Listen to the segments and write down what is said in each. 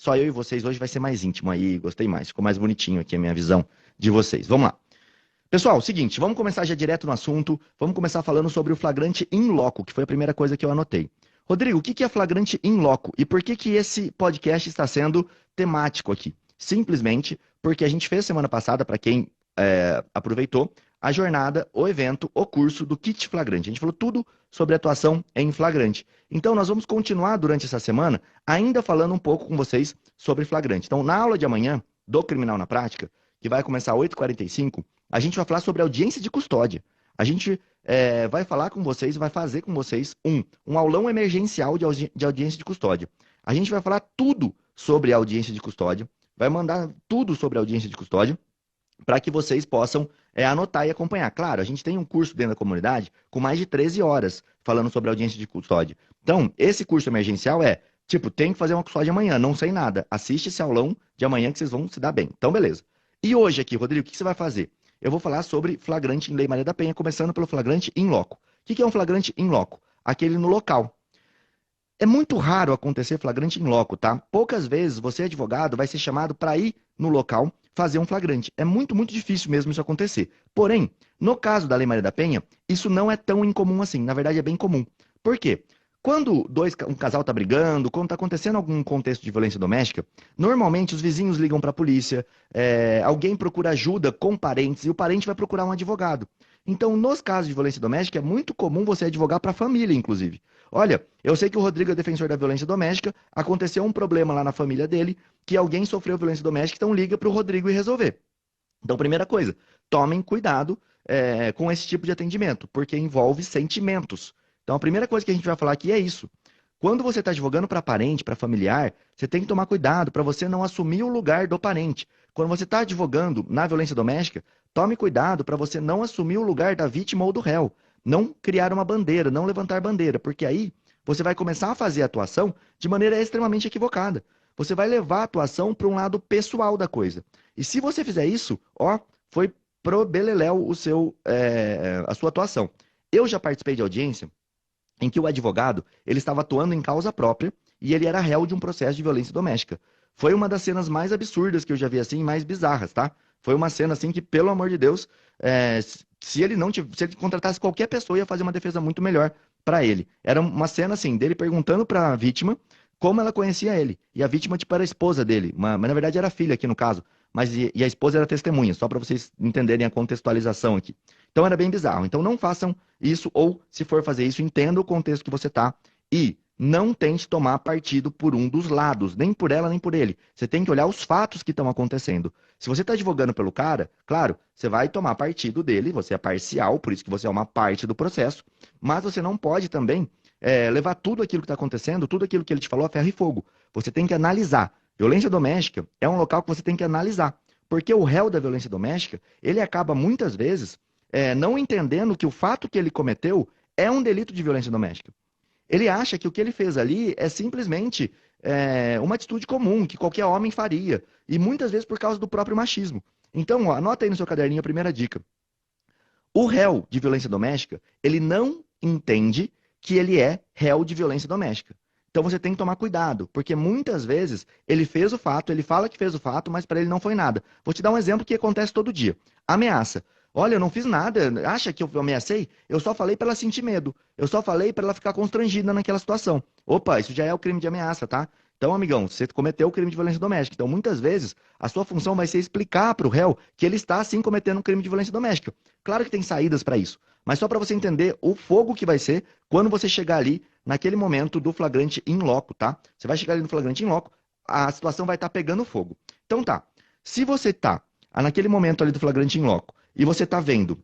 só eu e vocês hoje vai ser mais íntimo aí, gostei mais, ficou mais bonitinho aqui a minha visão de vocês. Vamos lá. Pessoal, seguinte, vamos começar já direto no assunto, vamos começar falando sobre o flagrante in loco, que foi a primeira coisa que eu anotei. Rodrigo, o que é flagrante in loco e por que esse podcast está sendo temático aqui? Simplesmente porque a gente fez semana passada, para quem aproveitou, a jornada, o evento, o curso do kit flagrante. A gente falou tudo sobre atuação em flagrante. Então, nós vamos continuar durante essa semana ainda falando um pouco com vocês sobre flagrante. Então, na aula de amanhã, do Criminal na Prática, que vai começar às 8h45, a gente vai falar sobre audiência de custódia. A gente vai falar com vocês, vai fazer com vocês um aulão emergencial de audiência de custódia. A gente vai falar tudo sobre a audiência de custódia, vai mandar tudo sobre a audiência de custódia, para que vocês possam anotar e acompanhar. Claro, a gente tem um curso dentro da comunidade com mais de 13 horas falando sobre audiência de custódia. Então, esse curso emergencial tem que fazer uma custódia amanhã, não sei nada. Assiste esse aulão de amanhã que vocês vão se dar bem. Então, beleza. E hoje aqui, Rodrigo, o que você vai fazer? Eu vou falar sobre flagrante em Lei Maria da Penha, começando pelo flagrante in loco. O que é um flagrante in loco? Aquele no local. É muito raro acontecer flagrante in loco, tá? Poucas vezes você, advogado, vai ser chamado para ir no local fazer um flagrante. É muito, muito difícil mesmo isso acontecer. Porém, no caso da Lei Maria da Penha, isso não é tão incomum assim. Na verdade, é bem comum. Por quê? Quando um casal está brigando, quando está acontecendo algum contexto de violência doméstica, normalmente os vizinhos ligam para a polícia, alguém procura ajuda com parentes e o parente vai procurar um advogado. Então, nos casos de violência doméstica, é muito comum você advogar para a família, inclusive. Olha, eu sei que o Rodrigo é defensor da violência doméstica, aconteceu um problema lá na família dele, que alguém sofreu violência doméstica, então liga para o Rodrigo e resolver. Então, primeira coisa, tomem cuidado com esse tipo de atendimento, porque envolve sentimentos. Então, a primeira coisa que a gente vai falar aqui é isso. Quando você está advogando para parente, para familiar, você tem que tomar cuidado para você não assumir o lugar do parente. Quando você está advogando na violência doméstica, tome cuidado para você não assumir o lugar da vítima ou do réu. Não criar uma bandeira, não levantar bandeira, porque aí você vai começar a fazer a atuação de maneira extremamente equivocada. Você vai levar a atuação para um lado pessoal da coisa. E se você fizer isso, foi pro beleléu a sua atuação. Eu já participei de audiência em que o advogado ele estava atuando em causa própria e ele era réu de um processo de violência doméstica. Foi uma das cenas mais absurdas que eu já vi assim, mais bizarras, tá? Foi uma cena assim que, pelo amor de Deus, se ele contratasse qualquer pessoa, ia fazer uma defesa muito melhor para ele. Era uma cena assim, dele perguntando para a vítima como ela conhecia ele. E a vítima, tipo, era a esposa dele. Mas na verdade era a filha aqui no caso. E a esposa era testemunha, só para vocês entenderem a contextualização aqui. Então era bem bizarro. Então não façam isso, ou se for fazer isso, entenda o contexto que você está e não tente tomar partido por um dos lados, nem por ela, nem por ele. Você tem que olhar os fatos que estão acontecendo. Se você está advogando pelo cara, claro, você vai tomar partido dele, você é parcial, por isso que você é uma parte do processo, mas você não pode também levar tudo aquilo que está acontecendo, tudo aquilo que ele te falou a ferro e fogo. Você tem que analisar. Violência doméstica é um local que você tem que analisar, porque o réu da violência doméstica, ele acaba muitas vezes não entendendo que o fato que ele cometeu é um delito de violência doméstica. Ele acha que o que ele fez ali é simplesmente uma atitude comum, que qualquer homem faria. E muitas vezes por causa do próprio machismo. Então, anota aí no seu caderninho a primeira dica. O réu de violência doméstica, ele não entende que ele é réu de violência doméstica. Então você tem que tomar cuidado, porque muitas vezes ele fez o fato, ele fala que fez o fato, mas para ele não foi nada. Vou te dar um exemplo que acontece todo dia. Ameaça. Olha, eu não fiz nada. Acha que eu ameacei? Eu só falei para ela sentir medo. Eu só falei para ela ficar constrangida naquela situação. Opa, isso já é o crime de ameaça, tá? Então, amigão, você cometeu o crime de violência doméstica. Então, muitas vezes, a sua função vai ser explicar para o réu que ele está, sim, cometendo um crime de violência doméstica. Claro que tem saídas para isso, mas só para você entender o fogo que vai ser quando você chegar ali, naquele momento do flagrante in loco, tá? Você vai chegar ali no flagrante in loco, a situação vai estar pegando fogo. Então, tá. Se você tá naquele momento ali do flagrante in loco, e você está vendo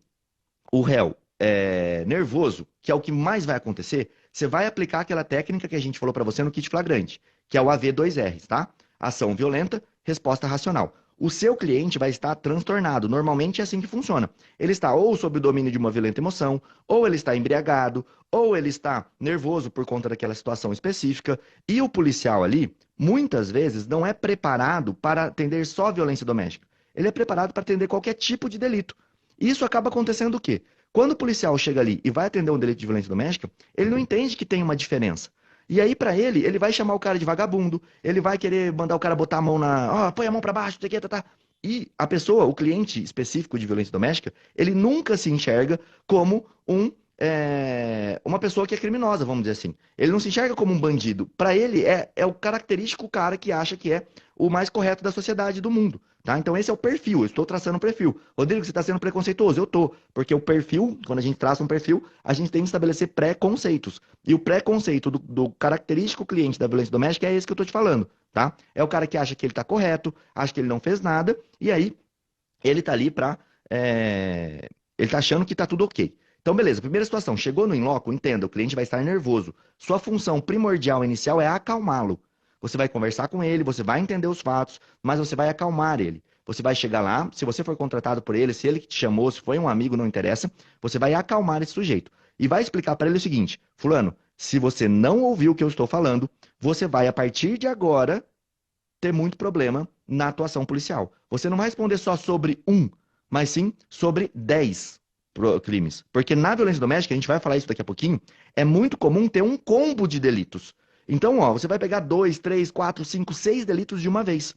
o réu nervoso, que é o que mais vai acontecer, você vai aplicar aquela técnica que a gente falou para você no kit flagrante, que é o AV2R, tá? Ação violenta, resposta racional. O seu cliente vai estar transtornado. Normalmente é assim que funciona. Ele está ou sob o domínio de uma violenta emoção, ou ele está embriagado, ou ele está nervoso por conta daquela situação específica. E o policial ali, muitas vezes, não é preparado para atender só violência doméstica. Ele é preparado para atender qualquer tipo de delito. Isso acaba acontecendo o quê? Quando o policial chega ali e vai atender um delito de violência doméstica, ele não entende que tem uma diferença. E aí, pra ele, ele vai chamar o cara de vagabundo, ele vai querer mandar o cara botar a mão na. Ó, põe a mão pra baixo, não sei o que, tá, tá. E a pessoa, o cliente específico de violência doméstica, ele nunca se enxerga como uma pessoa que é criminosa, vamos dizer assim. Ele não se enxerga como um bandido. Para ele, é o característico cara que acha que é o mais correto da sociedade do mundo. Tá? Então, esse é o perfil. Eu estou traçando um perfil. Rodrigo, você está sendo preconceituoso? Eu tô. Porque o perfil, quando a gente traça um perfil, a gente tem que estabelecer pré-conceitos. E o pré-conceito do característico cliente da violência doméstica é esse que eu estou te falando. Tá? É o cara que acha que ele está correto, acha que ele não fez nada, e aí ele está ali para. Ele está achando que está tudo ok. Então, beleza, primeira situação, chegou no in-loco, entenda, o cliente vai estar nervoso. Sua função primordial inicial é acalmá-lo. Você vai conversar com ele, você vai entender os fatos, mas você vai acalmar ele. Você vai chegar lá, se você for contratado por ele, se ele que te chamou, se foi um amigo, não interessa, você vai acalmar esse sujeito. E vai explicar para ele o seguinte: fulano, se você não ouviu o que eu estou falando, você vai, a partir de agora, ter muito problema na atuação policial. Você não vai responder só sobre um, mas sim sobre 10 crimes. Porque na violência doméstica, a gente vai falar isso daqui a pouquinho, é muito comum ter um combo de delitos. Então, ó, você vai pegar 2, 3, 4, 5, 6 delitos de uma vez.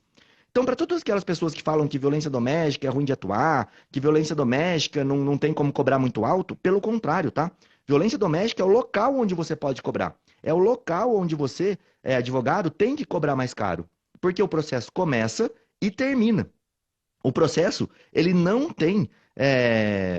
Então, para todas aquelas pessoas que falam que violência doméstica é ruim de atuar, que violência doméstica não tem como cobrar muito alto, pelo contrário, tá? Violência doméstica é o local onde você pode cobrar. É o local onde você, advogado, tem que cobrar mais caro. Porque o processo começa e termina. O processo, ele não tem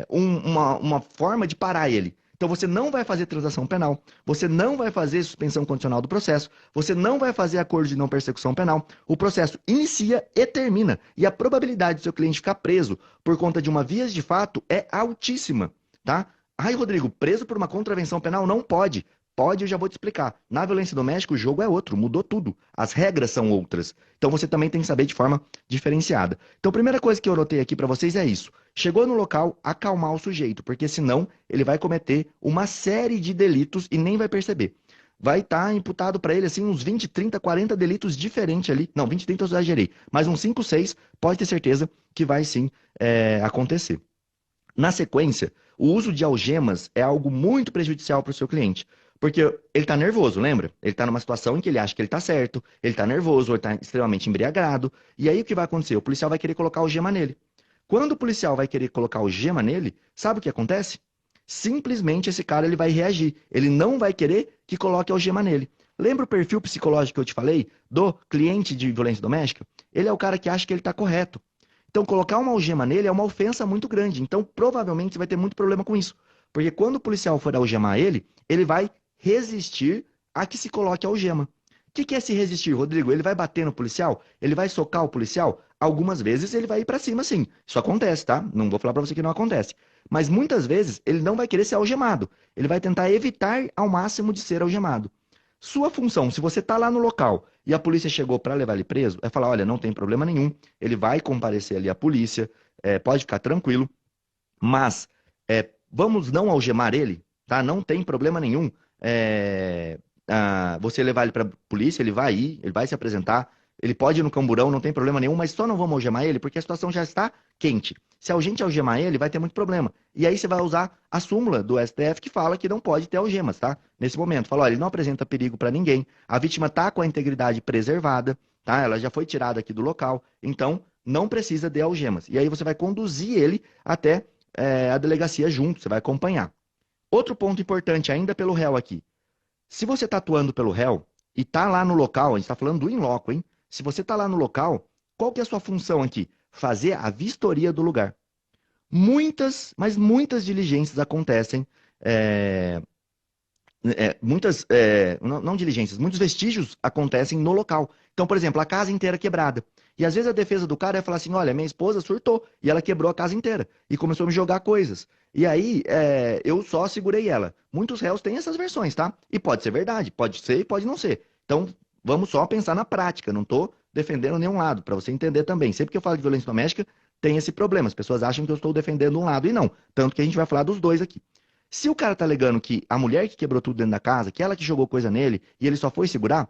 uma forma de parar ele. Então você não vai fazer transação penal, você não vai fazer suspensão condicional do processo, você não vai fazer acordo de não persecução penal. O processo inicia e termina. E a probabilidade do seu cliente ficar preso por conta de uma vias de fato é altíssima, tá? Ai, Rodrigo, preso por uma contravenção penal não pode. Pode, eu já vou te explicar. Na violência doméstica, o jogo é outro, mudou tudo. As regras são outras. Então você também tem que saber de forma diferenciada. Então a primeira coisa que eu anotei aqui para vocês é isso. Chegou no local, acalmar o sujeito, porque senão ele vai cometer uma série de delitos e nem vai perceber. Vai estar imputado para ele assim uns 20, 30, 40 delitos diferentes ali. Não, 20, 30 eu exagerei. Mas uns 5, 6, pode ter certeza que vai sim acontecer. Na sequência, o uso de algemas é algo muito prejudicial para o seu cliente. Porque ele está nervoso, lembra? Ele está numa situação em que ele acha que ele está certo, ele está nervoso, ele está extremamente embriagado. E aí o que vai acontecer? O policial vai querer colocar algema nele. Quando o policial vai querer colocar algema nele, sabe o que acontece? Simplesmente esse cara ele vai reagir. Ele não vai querer que coloque algema nele. Lembra o perfil psicológico que eu te falei do cliente de violência doméstica? Ele é o cara que acha que ele está correto. Então, colocar uma algema nele é uma ofensa muito grande. Então, provavelmente, você vai ter muito problema com isso. Porque quando o policial for algemar ele, ele vai resistir a que se coloque a algema. O que é se resistir, Rodrigo? Ele vai bater no policial? Ele vai socar o policial? Algumas vezes ele vai ir para cima, sim. Isso acontece, tá? Não vou falar para você que não acontece. Mas muitas vezes ele não vai querer ser algemado. Ele vai tentar evitar ao máximo de ser algemado. Sua função, se você está lá no local e a polícia chegou para levar ele preso, é falar, olha, não tem problema nenhum, ele vai comparecer ali à polícia, pode ficar tranquilo, mas vamos não algemar ele, tá? Não tem problema nenhum. Você levar ele para a polícia, ele vai ir, ele vai se apresentar, ele pode ir no camburão, não tem problema nenhum, mas só não vamos algemar ele porque a situação já está quente. Se a gente algemar ele, vai ter muito problema. E aí você vai usar a súmula do STF que fala que não pode ter algemas, tá? Nesse momento, fala, olha, ele não apresenta perigo para ninguém, a vítima está com a integridade preservada, tá? Ela já foi tirada aqui do local, então não precisa de algemas. E aí você vai conduzir ele até a delegacia junto, você vai acompanhar. Outro ponto importante ainda pelo réu aqui. Se você está atuando pelo réu e está lá no local, a gente está falando do in loco, hein? Se você está lá no local, qual que é a sua função aqui? Fazer a vistoria do lugar. Muitas, mas muitas diligências acontecem, não diligências, muitos vestígios acontecem no local. Então, por exemplo, a casa inteira quebrada. E às vezes a defesa do cara é falar assim, olha, minha esposa surtou e ela quebrou a casa inteira e começou a me jogar coisas. E aí, eu só segurei ela. Muitos réus têm essas versões, tá? E pode ser verdade, pode ser e pode não ser. Então, vamos só pensar na prática, não estou defendendo nenhum lado, para você entender também. Sempre que eu falo de violência doméstica, tem esse problema. As pessoas acham que eu estou defendendo um lado e não. Tanto que a gente vai falar dos dois aqui. Se o cara tá alegando que a mulher que quebrou tudo dentro da casa, que ela que jogou coisa nele e ele só foi segurar,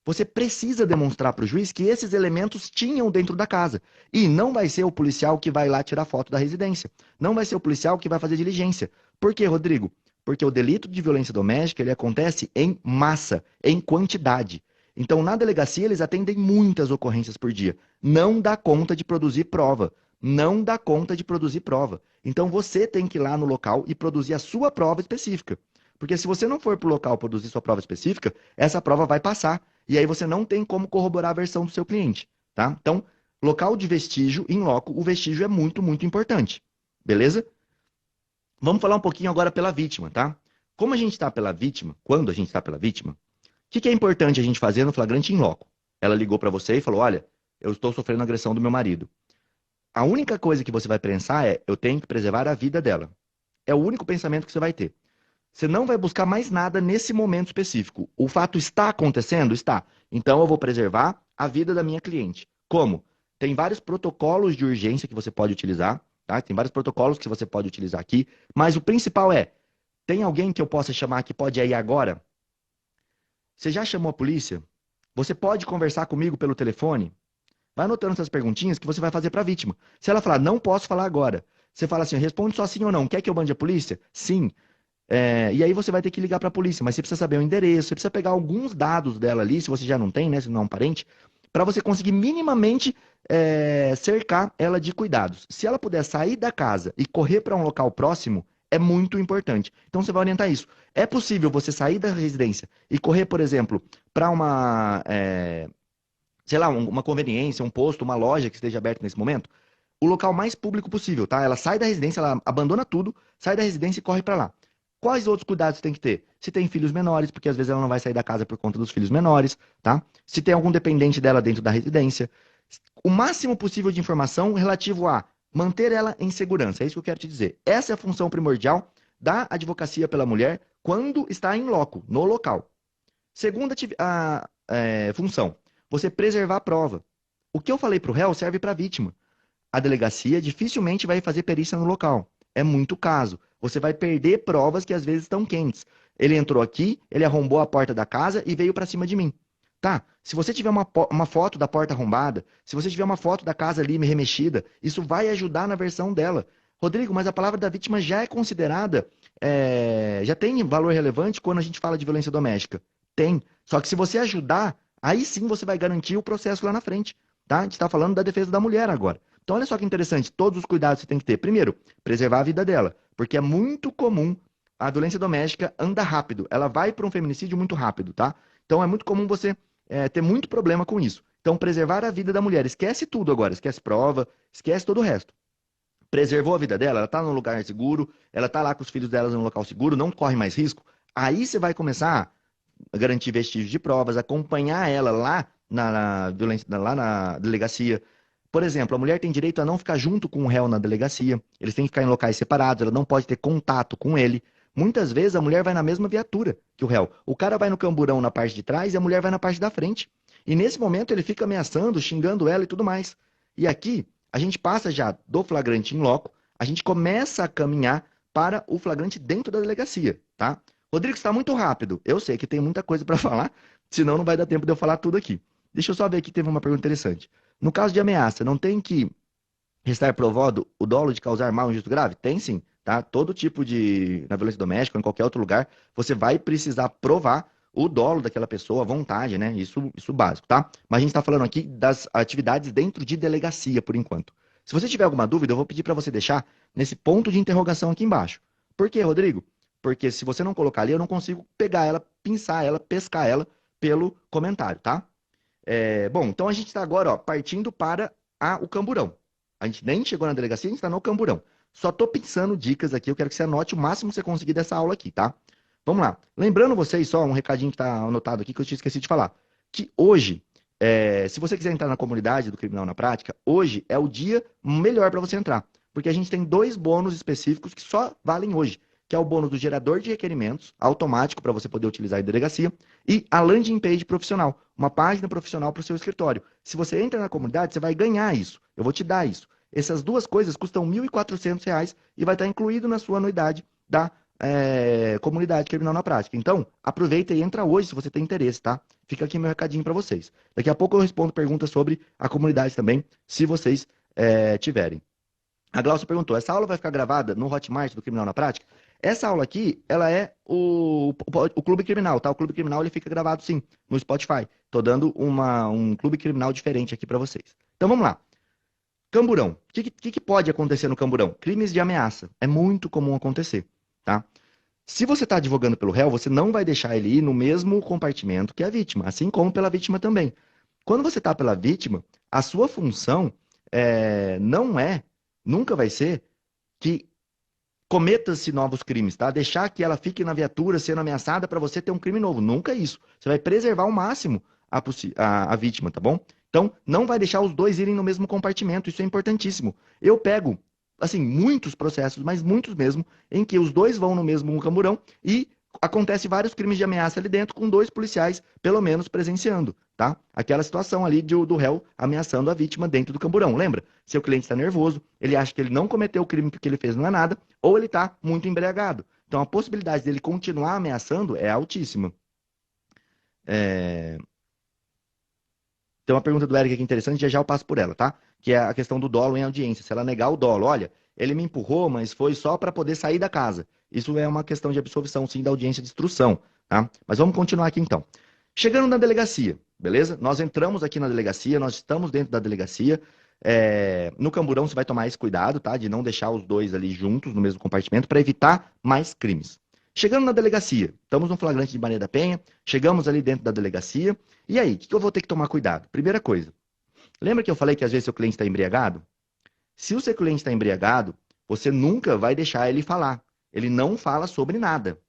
você precisa demonstrar para o juiz que esses elementos tinham dentro da casa. E não vai ser o policial que vai lá tirar foto da residência. Não vai ser o policial que vai fazer diligência. Por quê, Rodrigo? Porque o delito de violência doméstica, ele acontece em massa, em quantidade. Então, na delegacia, eles atendem muitas ocorrências por dia. Não dá conta de produzir prova. Não dá conta de produzir prova. Então, você tem que ir lá no local e produzir a sua prova específica. Porque se você não for para o local produzir sua prova específica, essa prova vai passar. E aí você não tem como corroborar a versão do seu cliente, tá? Então, local de vestígio, in loco, o vestígio é muito, muito importante. Beleza? Vamos falar um pouquinho agora pela vítima, tá? Como a gente está pela vítima, quando a gente está pela vítima, o que é importante a gente fazer no flagrante in loco? Ela ligou para você e falou, olha, eu estou sofrendo agressão do meu marido. A única coisa que você vai pensar é, eu tenho que preservar a vida dela. É o único pensamento que você vai ter. Você não vai buscar mais nada nesse momento específico. O fato está acontecendo? Está. Então eu vou preservar a vida da minha cliente. Como? Tem vários protocolos de urgência que você pode utilizar, tá? Tem vários protocolos que você pode utilizar aqui, mas o principal é, tem alguém que eu possa chamar que pode ir agora? Você já chamou a polícia? Você pode conversar comigo pelo telefone? Vai anotando essas perguntinhas que você vai fazer para a vítima. Se ela falar, não posso falar agora, você fala assim, responde só sim ou não. Quer que eu mande a polícia? Sim. E aí você vai ter que ligar para a polícia, mas você precisa saber o endereço, você precisa pegar alguns dados dela ali, se você já não tem, né, se não é um parente, para você conseguir minimamente cercar ela de cuidados. Se ela puder sair da casa e correr para um local próximo, é muito importante. Então você vai orientar isso. É possível você sair da residência e correr, por exemplo, para sei lá, uma conveniência, um posto, uma loja que esteja aberta nesse momento? O local mais público possível, tá? Ela sai da residência, ela abandona tudo, sai da residência e corre para lá. Quais outros cuidados tem que ter? Se tem filhos menores, porque às vezes ela não vai sair da casa por conta dos filhos menores, tá? Se tem algum dependente dela dentro da residência. O máximo possível de informação relativo a manter ela em segurança. É isso que eu quero te dizer. Essa é a função primordial da advocacia pela mulher quando está em loco, no local. Segunda função, você preservar a prova. O que eu falei para o réu serve para a vítima. A delegacia dificilmente vai fazer perícia no local. É muito caso. Você vai perder provas que às vezes estão quentes. Ele entrou aqui, ele arrombou a porta da casa e veio para cima de mim. Tá? Se você tiver uma foto da porta arrombada, se você tiver uma foto da casa ali remexida, isso vai ajudar na versão dela. Rodrigo, mas a palavra da vítima já é considerada, já tem valor relevante quando a gente fala de violência doméstica. Tem. Só que se você ajudar, aí sim você vai garantir o processo lá na frente. Tá? A gente está falando da defesa da mulher agora. Então, olha só que interessante, todos os cuidados que você tem que ter. Primeiro, preservar a vida dela, porque é muito comum a violência doméstica anda rápido. Ela vai para um feminicídio muito rápido, tá? Então, é muito comum você ter muito problema com isso. Então, preservar a vida da mulher. Esquece tudo agora, esquece prova, esquece todo o resto. Preservou a vida dela, ela está num lugar seguro, ela está lá com os filhos dela num local seguro, não corre mais risco. Aí você vai começar a garantir vestígios de provas, acompanhar ela lá lá na delegacia. Por exemplo, a mulher tem direito a não ficar junto com o réu na delegacia. Eles têm que ficar em locais separados, ela não pode ter contato com ele. Muitas vezes a mulher vai na mesma viatura que o réu. O cara vai no camburão na parte de trás e a mulher vai na parte da frente. E nesse momento ele fica ameaçando, xingando ela e tudo mais. E aqui a gente passa já do flagrante in loco, a gente começa a caminhar para o flagrante dentro da delegacia, tá? Rodrigo, está muito rápido. Eu sei que tem muita coisa para falar, senão não vai dar tempo de eu falar tudo aqui. Deixa eu só ver aqui, teve uma pergunta interessante. No caso de ameaça, não tem que restar provado o dolo de causar mal injusto grave? Tem sim, tá? Todo tipo na violência doméstica ou em qualquer outro lugar, você vai precisar provar o dolo daquela pessoa, a vontade, né? Isso básico, tá? Mas a gente está falando aqui das atividades dentro de delegacia, por enquanto. Se você tiver alguma dúvida, eu vou pedir para você deixar nesse ponto de interrogação aqui embaixo. Por quê, Rodrigo? Porque se você não colocar ali, eu não consigo pegar ela, pinçar ela, pescar ela pelo comentário, tá? Bom, então a gente está agora, ó, partindo para o camburão. A gente nem chegou na delegacia, a gente está no camburão. Só estou pensando dicas aqui, eu quero que você anote o máximo que você conseguir dessa aula aqui, tá? Vamos lá. Lembrando vocês, só um recadinho que está anotado aqui que eu tinha esquecido de falar. Que hoje, se você quiser entrar na comunidade do Criminal na Prática, hoje é o dia melhor para você entrar. Porque a gente tem 2 bônus específicos que só valem hoje, que é o bônus do gerador de requerimentos, automático para você poder utilizar em delegacia, e a landing page profissional, uma página profissional para o seu escritório. Se você entra na comunidade, você vai ganhar isso. Eu vou te dar isso. Essas 2 coisas custam R$ 1.400 e vai estar incluído na sua anuidade da comunidade Criminal na Prática. Então, aproveita e entra hoje se você tem interesse, tá? Fica aqui meu recadinho para vocês. Daqui a pouco eu respondo perguntas sobre a comunidade também, se vocês tiverem. A Glaucia perguntou, essa aula vai ficar gravada no Hotmart do Criminal na Prática? Essa aula aqui, ela é o Clube Criminal, tá? O Clube Criminal, ele fica gravado, sim, no Spotify. Tô dando um Clube Criminal diferente aqui para vocês. Então, vamos lá. Camburão. O que pode acontecer no camburão? Crimes de ameaça. É muito comum acontecer, tá? Se você está advogando pelo réu, você não vai deixar ele ir no mesmo compartimento que a vítima, assim como pela vítima também. Quando você está pela vítima, a sua função não é, nunca vai ser, que cometa-se novos crimes, tá? Deixar que ela fique na viatura sendo ameaçada para você ter um crime novo. Nunca é isso. Você vai preservar ao máximo a vítima, tá bom? Então, não vai deixar os dois irem no mesmo compartimento. Isso é importantíssimo. Eu pego, assim, muitos processos, mas muitos mesmo, em que os dois vão no mesmo camburão e acontece vários crimes de ameaça ali dentro com dois policiais, pelo menos, presenciando, tá? Aquela situação ali do réu ameaçando a vítima dentro do camburão. Lembra? Seu cliente está nervoso, ele acha que ele não cometeu o crime porque ele fez não é nada, ou ele está muito embriagado. Então, a possibilidade dele continuar ameaçando é altíssima. Tem uma pergunta do Eric aqui interessante, já já eu passo por ela, tá? Que é a questão do dolo em audiência. Se ela negar o dolo, olha, ele me empurrou, mas foi só para poder sair da casa. Isso é uma questão de absolvição, sim, da audiência de instrução, tá? Mas vamos continuar aqui então. Chegando na delegacia, beleza? Nós entramos aqui na delegacia, nós estamos dentro da delegacia. No camburão você vai tomar esse cuidado, tá? De não deixar os dois ali juntos no mesmo compartimento para evitar mais crimes. Chegando na delegacia, estamos no flagrante de Maria da Penha, chegamos ali dentro da delegacia, e aí, o que eu vou ter que tomar cuidado? Primeira coisa, lembra que eu falei que às vezes seu cliente está embriagado? Se o seu cliente está embriagado, você nunca vai deixar ele falar. Ele não fala sobre nada.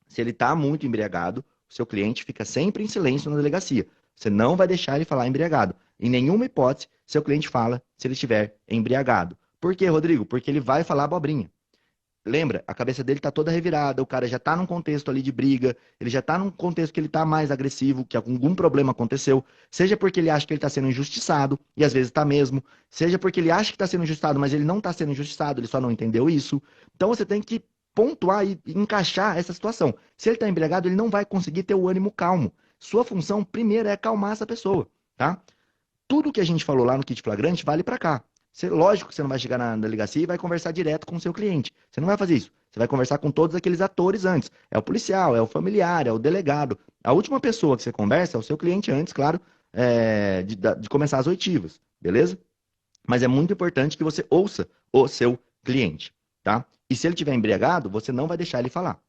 Se ele está muito embriagado, o seu cliente fica sempre em silêncio na delegacia. Você não vai deixar ele falar embriagado. Em nenhuma hipótese, seu cliente fala se ele estiver embriagado. Por quê, Rodrigo? Porque ele vai falar abobrinha. Lembra? A cabeça dele tá toda revirada, o cara já tá num contexto ali de briga, ele já tá num contexto que ele tá mais agressivo, que algum problema aconteceu, seja porque ele acha que ele tá sendo injustiçado, e às vezes tá mesmo, seja porque ele acha que tá sendo injustiçado, mas ele não tá sendo injustiçado, ele só não entendeu isso. Então você tem que pontuar e encaixar essa situação. Se ele tá embriagado, ele não vai conseguir ter o ânimo calmo. Sua função, primeiro, é acalmar essa pessoa, tá? Tudo que a gente falou lá no kit flagrante vale para cá. Lógico que você não vai chegar na delegacia e vai conversar direto com o seu cliente. Você não vai fazer isso. Você vai conversar com todos aqueles atores antes. É o policial, é o familiar, é o delegado. A última pessoa que você conversa é o seu cliente antes, claro, de começar as oitivas, beleza? Mas é muito importante que você ouça o seu cliente, tá? E se ele estiver embriagado, você não vai deixar ele falar.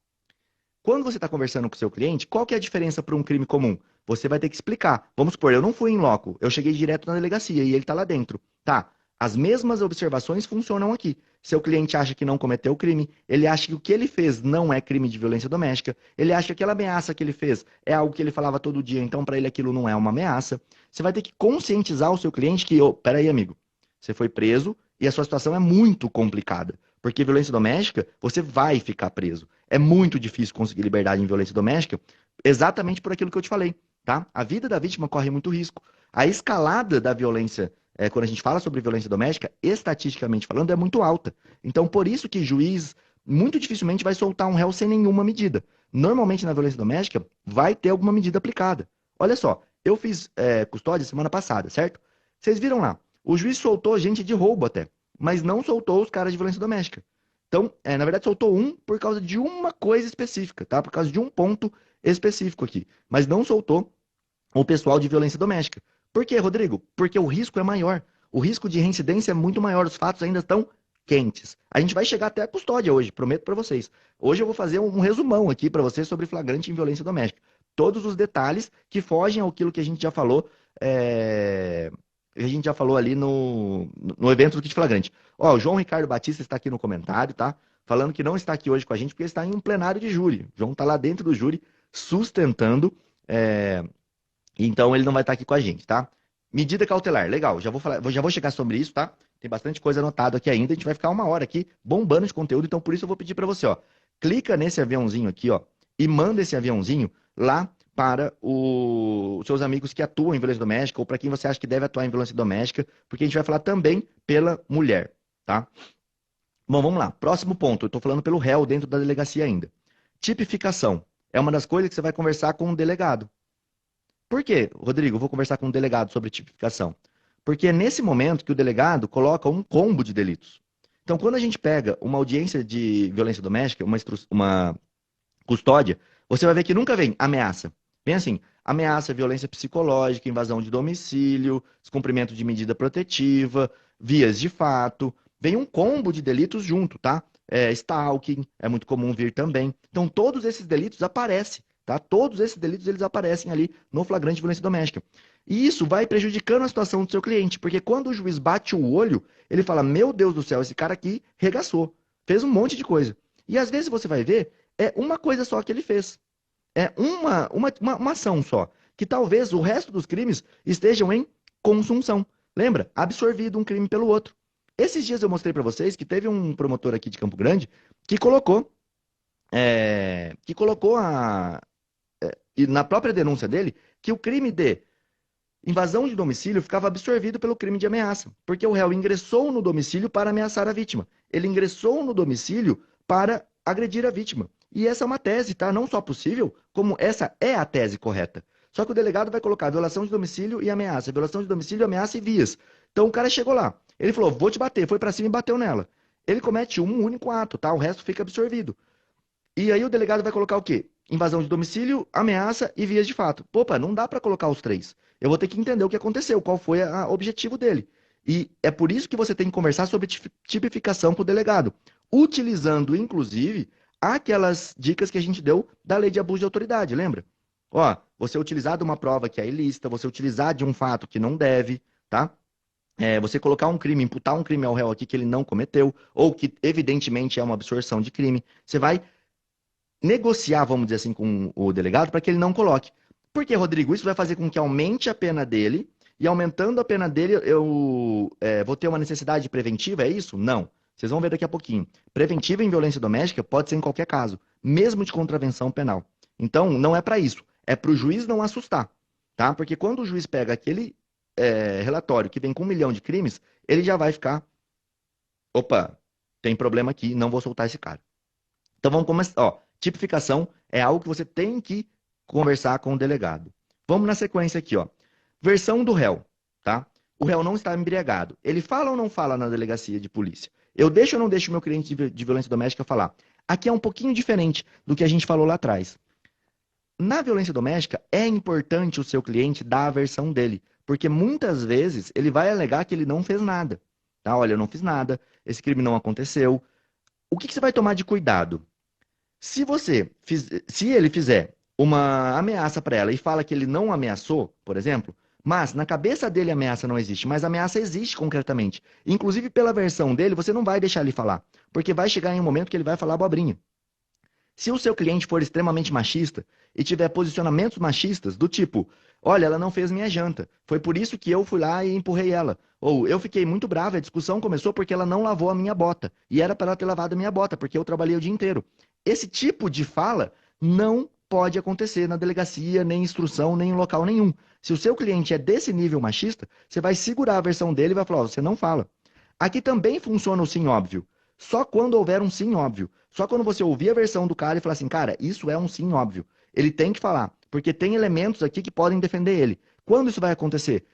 Quando você está conversando com o seu cliente, qual que é a diferença para um crime comum? Você vai ter que explicar. Vamos supor, eu não fui em loco, eu cheguei direto na delegacia e ele está lá dentro. Tá, as mesmas observações funcionam aqui. Seu cliente acha que não cometeu o crime, ele acha que o que ele fez não é crime de violência doméstica, ele acha que aquela ameaça que ele fez é algo que ele falava todo dia, então para ele aquilo não é uma ameaça. Você vai ter que conscientizar o seu cliente que, peraí, amigo, você foi preso e a sua situação é muito complicada. Porque violência doméstica, você vai ficar preso. É muito difícil conseguir liberdade em violência doméstica, exatamente por aquilo que eu te falei, tá? A vida da vítima corre muito risco. A escalada da violência, quando a gente fala sobre violência doméstica, estatisticamente falando, é muito alta. Então, por isso que juiz muito dificilmente vai soltar um réu sem nenhuma medida. Normalmente, na violência doméstica, vai ter alguma medida aplicada. Olha só, eu fiz custódia semana passada, certo? Vocês viram lá, o juiz soltou gente de roubo até, mas não soltou os caras de violência doméstica. Então, na verdade, soltou um por causa de uma coisa específica, tá? Por causa de um ponto específico aqui. Mas não soltou o pessoal de violência doméstica. Por quê, Rodrigo? Porque o risco é maior. O risco de reincidência é muito maior. Os fatos ainda estão quentes. A gente vai chegar até a custódia hoje, prometo para vocês. Hoje eu vou fazer um resumão aqui para vocês sobre flagrante em violência doméstica. Todos os detalhes que fogem àquilo que a gente já falou, ali no evento do Kit Flagrante. Ó, o João Ricardo Batista está aqui no comentário, tá? Falando que não está aqui hoje com a gente porque está em um plenário de júri. O João está lá dentro do júri sustentando, então ele não vai estar aqui com a gente, tá? Medida cautelar, legal, já vou chegar sobre isso, tá? Tem bastante coisa anotada aqui ainda, a gente vai ficar uma hora aqui bombando de conteúdo, então por isso eu vou pedir para você, ó, clica nesse aviãozinho aqui, ó, e manda esse aviãozinho lá para os seus amigos que atuam em violência doméstica ou para quem você acha que deve atuar em violência doméstica, porque a gente vai falar também pela mulher, tá? Bom, vamos lá. Próximo ponto, eu estou falando pelo réu dentro da delegacia ainda. Tipificação. É uma das coisas que você vai conversar com um delegado. Por quê, Rodrigo? Eu vou conversar com um delegado sobre tipificação. Porque é nesse momento que o delegado coloca um combo de delitos. Então, quando a gente pega uma audiência de violência doméstica, uma custódia, você vai ver que nunca vem ameaça. Vem assim, ameaça, violência psicológica, invasão de domicílio, descumprimento de medida protetiva, vias de fato. Vem um combo de delitos junto, tá? Stalking, é muito comum vir também. Então, todos esses delitos aparecem, tá? Todos esses delitos, eles aparecem ali no flagrante de violência doméstica. E isso vai prejudicando a situação do seu cliente, porque quando o juiz bate o olho, ele fala, meu Deus do céu, esse cara aqui regaçou, fez um monte de coisa. E às vezes você vai ver, é uma coisa só que ele fez. É uma ação só. Que talvez o resto dos crimes estejam em consunção. Lembra? Absorvido um crime pelo outro. Esses dias eu mostrei para vocês que teve um promotor aqui de Campo Grande que colocou, e na própria denúncia dele, que o crime de invasão de domicílio ficava absorvido pelo crime de ameaça, porque o réu ingressou no domicílio para ameaçar a vítima. Ele ingressou no domicílio para agredir a vítima. E essa é uma tese, tá? Não só possível, como essa é a tese correta. Só que o delegado vai colocar violação de domicílio e ameaça, violação de domicílio, ameaça e vias. Então o cara chegou lá, ele falou, vou te bater, foi para cima e bateu nela. Ele comete um único ato, tá? O resto fica absorvido. E aí o delegado vai colocar o quê? Invasão de domicílio, ameaça e vias de fato. Opa, não dá para colocar os três. Eu vou ter que entender o que aconteceu, qual foi o objetivo dele. E é por isso que você tem que conversar sobre tipificação com o delegado, utilizando, inclusive, aquelas dicas que a gente deu da lei de abuso de autoridade, lembra? Ó, você utilizar de uma prova que é ilícita, você utilizar de um fato que não deve, tá? Você colocar um crime, imputar um crime ao réu aqui que ele não cometeu, ou que evidentemente é uma absorção de crime, você vai negociar, vamos dizer assim, com o delegado para que ele não coloque. Porque, Rodrigo, isso vai fazer com que aumente a pena dele, e aumentando a pena dele, eu vou ter uma necessidade preventiva, é isso? Não. Vocês vão ver daqui a pouquinho. Preventiva em violência doméstica pode ser em qualquer caso, mesmo de contravenção penal. Então, não é para isso. É para o juiz não assustar, tá? Porque quando o juiz pega aquele relatório que vem com 1 milhão de crimes, ele já vai ficar, opa, tem problema aqui, não vou soltar esse cara. Então vamos começar, ó, tipificação é algo que você tem que conversar com o delegado. Vamos na sequência aqui, ó. Versão do réu, tá? O réu não está embriagado. Ele fala ou não fala na delegacia de polícia? Eu deixo ou não deixo o meu cliente de violência doméstica falar? Aqui é um pouquinho diferente do que a gente falou lá atrás. Na violência doméstica, é importante o seu cliente dar a versão dele, porque muitas vezes ele vai alegar que ele não fez nada. Tá? Olha, eu não fiz nada, esse crime não aconteceu. O que você vai tomar de cuidado? Se ele fizer uma ameaça para ela e fala que ele não ameaçou, por exemplo, mas na cabeça dele a ameaça não existe, mas a ameaça existe concretamente. Inclusive pela versão dele, você não vai deixar ele falar, porque vai chegar em um momento que ele vai falar abobrinha. Se o seu cliente for extremamente machista e tiver posicionamentos machistas do tipo, olha, ela não fez minha janta, foi por isso que eu fui lá e empurrei ela. Ou eu fiquei muito brava, a discussão começou porque ela não lavou a minha bota. E era para ela ter lavado a minha bota, porque eu trabalhei o dia inteiro. Esse tipo de fala não pode acontecer na delegacia, nem em instrução, nem em local nenhum. Se o seu cliente é desse nível machista, você vai segurar a versão dele e vai falar, ó, você não fala. Aqui também funciona o sim óbvio. Só quando houver um sim óbvio. Só quando você ouvir a versão do cara e falar assim, cara, isso é um sim óbvio. Ele tem que falar, porque tem elementos aqui que podem defender ele. Quando isso vai acontecer?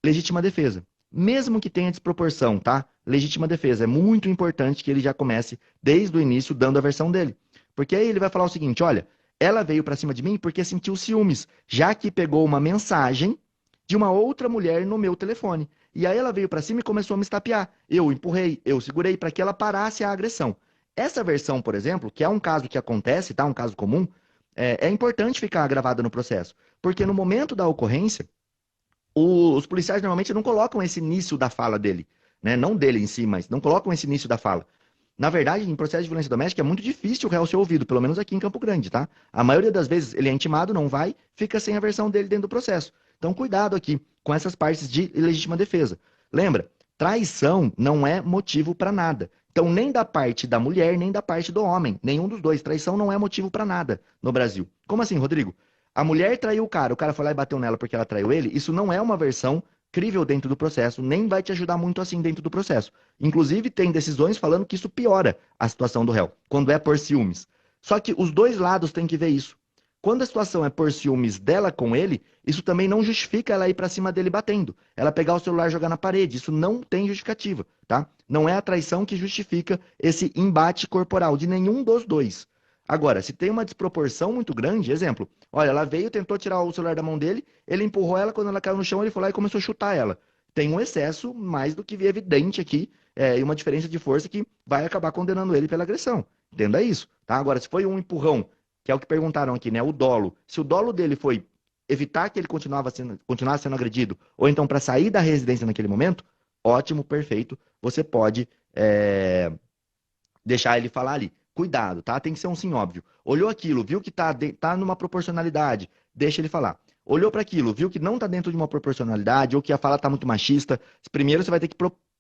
Legítima defesa. Mesmo que tenha desproporção, tá? Legítima defesa. É muito importante que ele já comece desde o início dando a versão dele. Porque aí ele vai falar o seguinte, olha, ela veio pra cima de mim porque sentiu ciúmes, já que pegou uma mensagem de uma outra mulher no meu telefone. E aí ela veio pra cima e começou a me estapear. Eu empurrei, eu segurei para que ela parasse a agressão. Essa versão, por exemplo, que é um caso que acontece, tá? Um caso comum, é importante ficar gravada no processo. Porque no momento da ocorrência, os policiais normalmente não colocam esse início da fala dele, né? Não dele em si, mas não colocam esse início da fala. Na verdade, em processo de violência doméstica é muito difícil o réu ser ouvido, pelo menos aqui em Campo Grande, tá? A maioria das vezes ele é intimado, não vai, fica sem a versão dele dentro do processo. Então, cuidado aqui com essas partes de legítima defesa. Lembra, traição não é motivo para nada. Então, nem da parte da mulher, nem da parte do homem. Nenhum dos dois. Traição não é motivo para nada no Brasil. Como assim, Rodrigo? A mulher traiu o cara foi lá e bateu nela porque ela traiu ele. Isso não é uma versão crível dentro do processo, nem vai te ajudar muito assim dentro do processo. Inclusive, tem decisões falando que isso piora a situação do réu, quando é por ciúmes. Só que os dois lados têm que ver isso. Quando a situação é por ciúmes dela com ele, isso também não justifica ela ir pra cima dele batendo. Ela pegar o celular e jogar na parede. Isso não tem justificativa, tá? Não é a traição que justifica esse embate corporal de nenhum dos dois. Agora, se tem uma desproporção muito grande, exemplo, olha, ela veio, tentou tirar o celular da mão dele, ele empurrou ela, quando ela caiu no chão, ele foi lá e começou a chutar ela. Tem um excesso mais do que evidente aqui, e uma diferença de força que vai acabar condenando ele pela agressão. Entenda isso, tá? Agora, se foi um empurrão, que é o que perguntaram aqui, né? O dolo. Se o dolo dele foi evitar que ele continuasse sendo agredido, ou então para sair da residência naquele momento, ótimo, perfeito. Você pode deixar ele falar ali. Cuidado, tá? Tem que ser um sim óbvio. Olhou aquilo, viu que tá numa proporcionalidade, deixa ele falar. Olhou para aquilo, viu que não tá dentro de uma proporcionalidade, ou que a fala tá muito machista, primeiro você vai ter que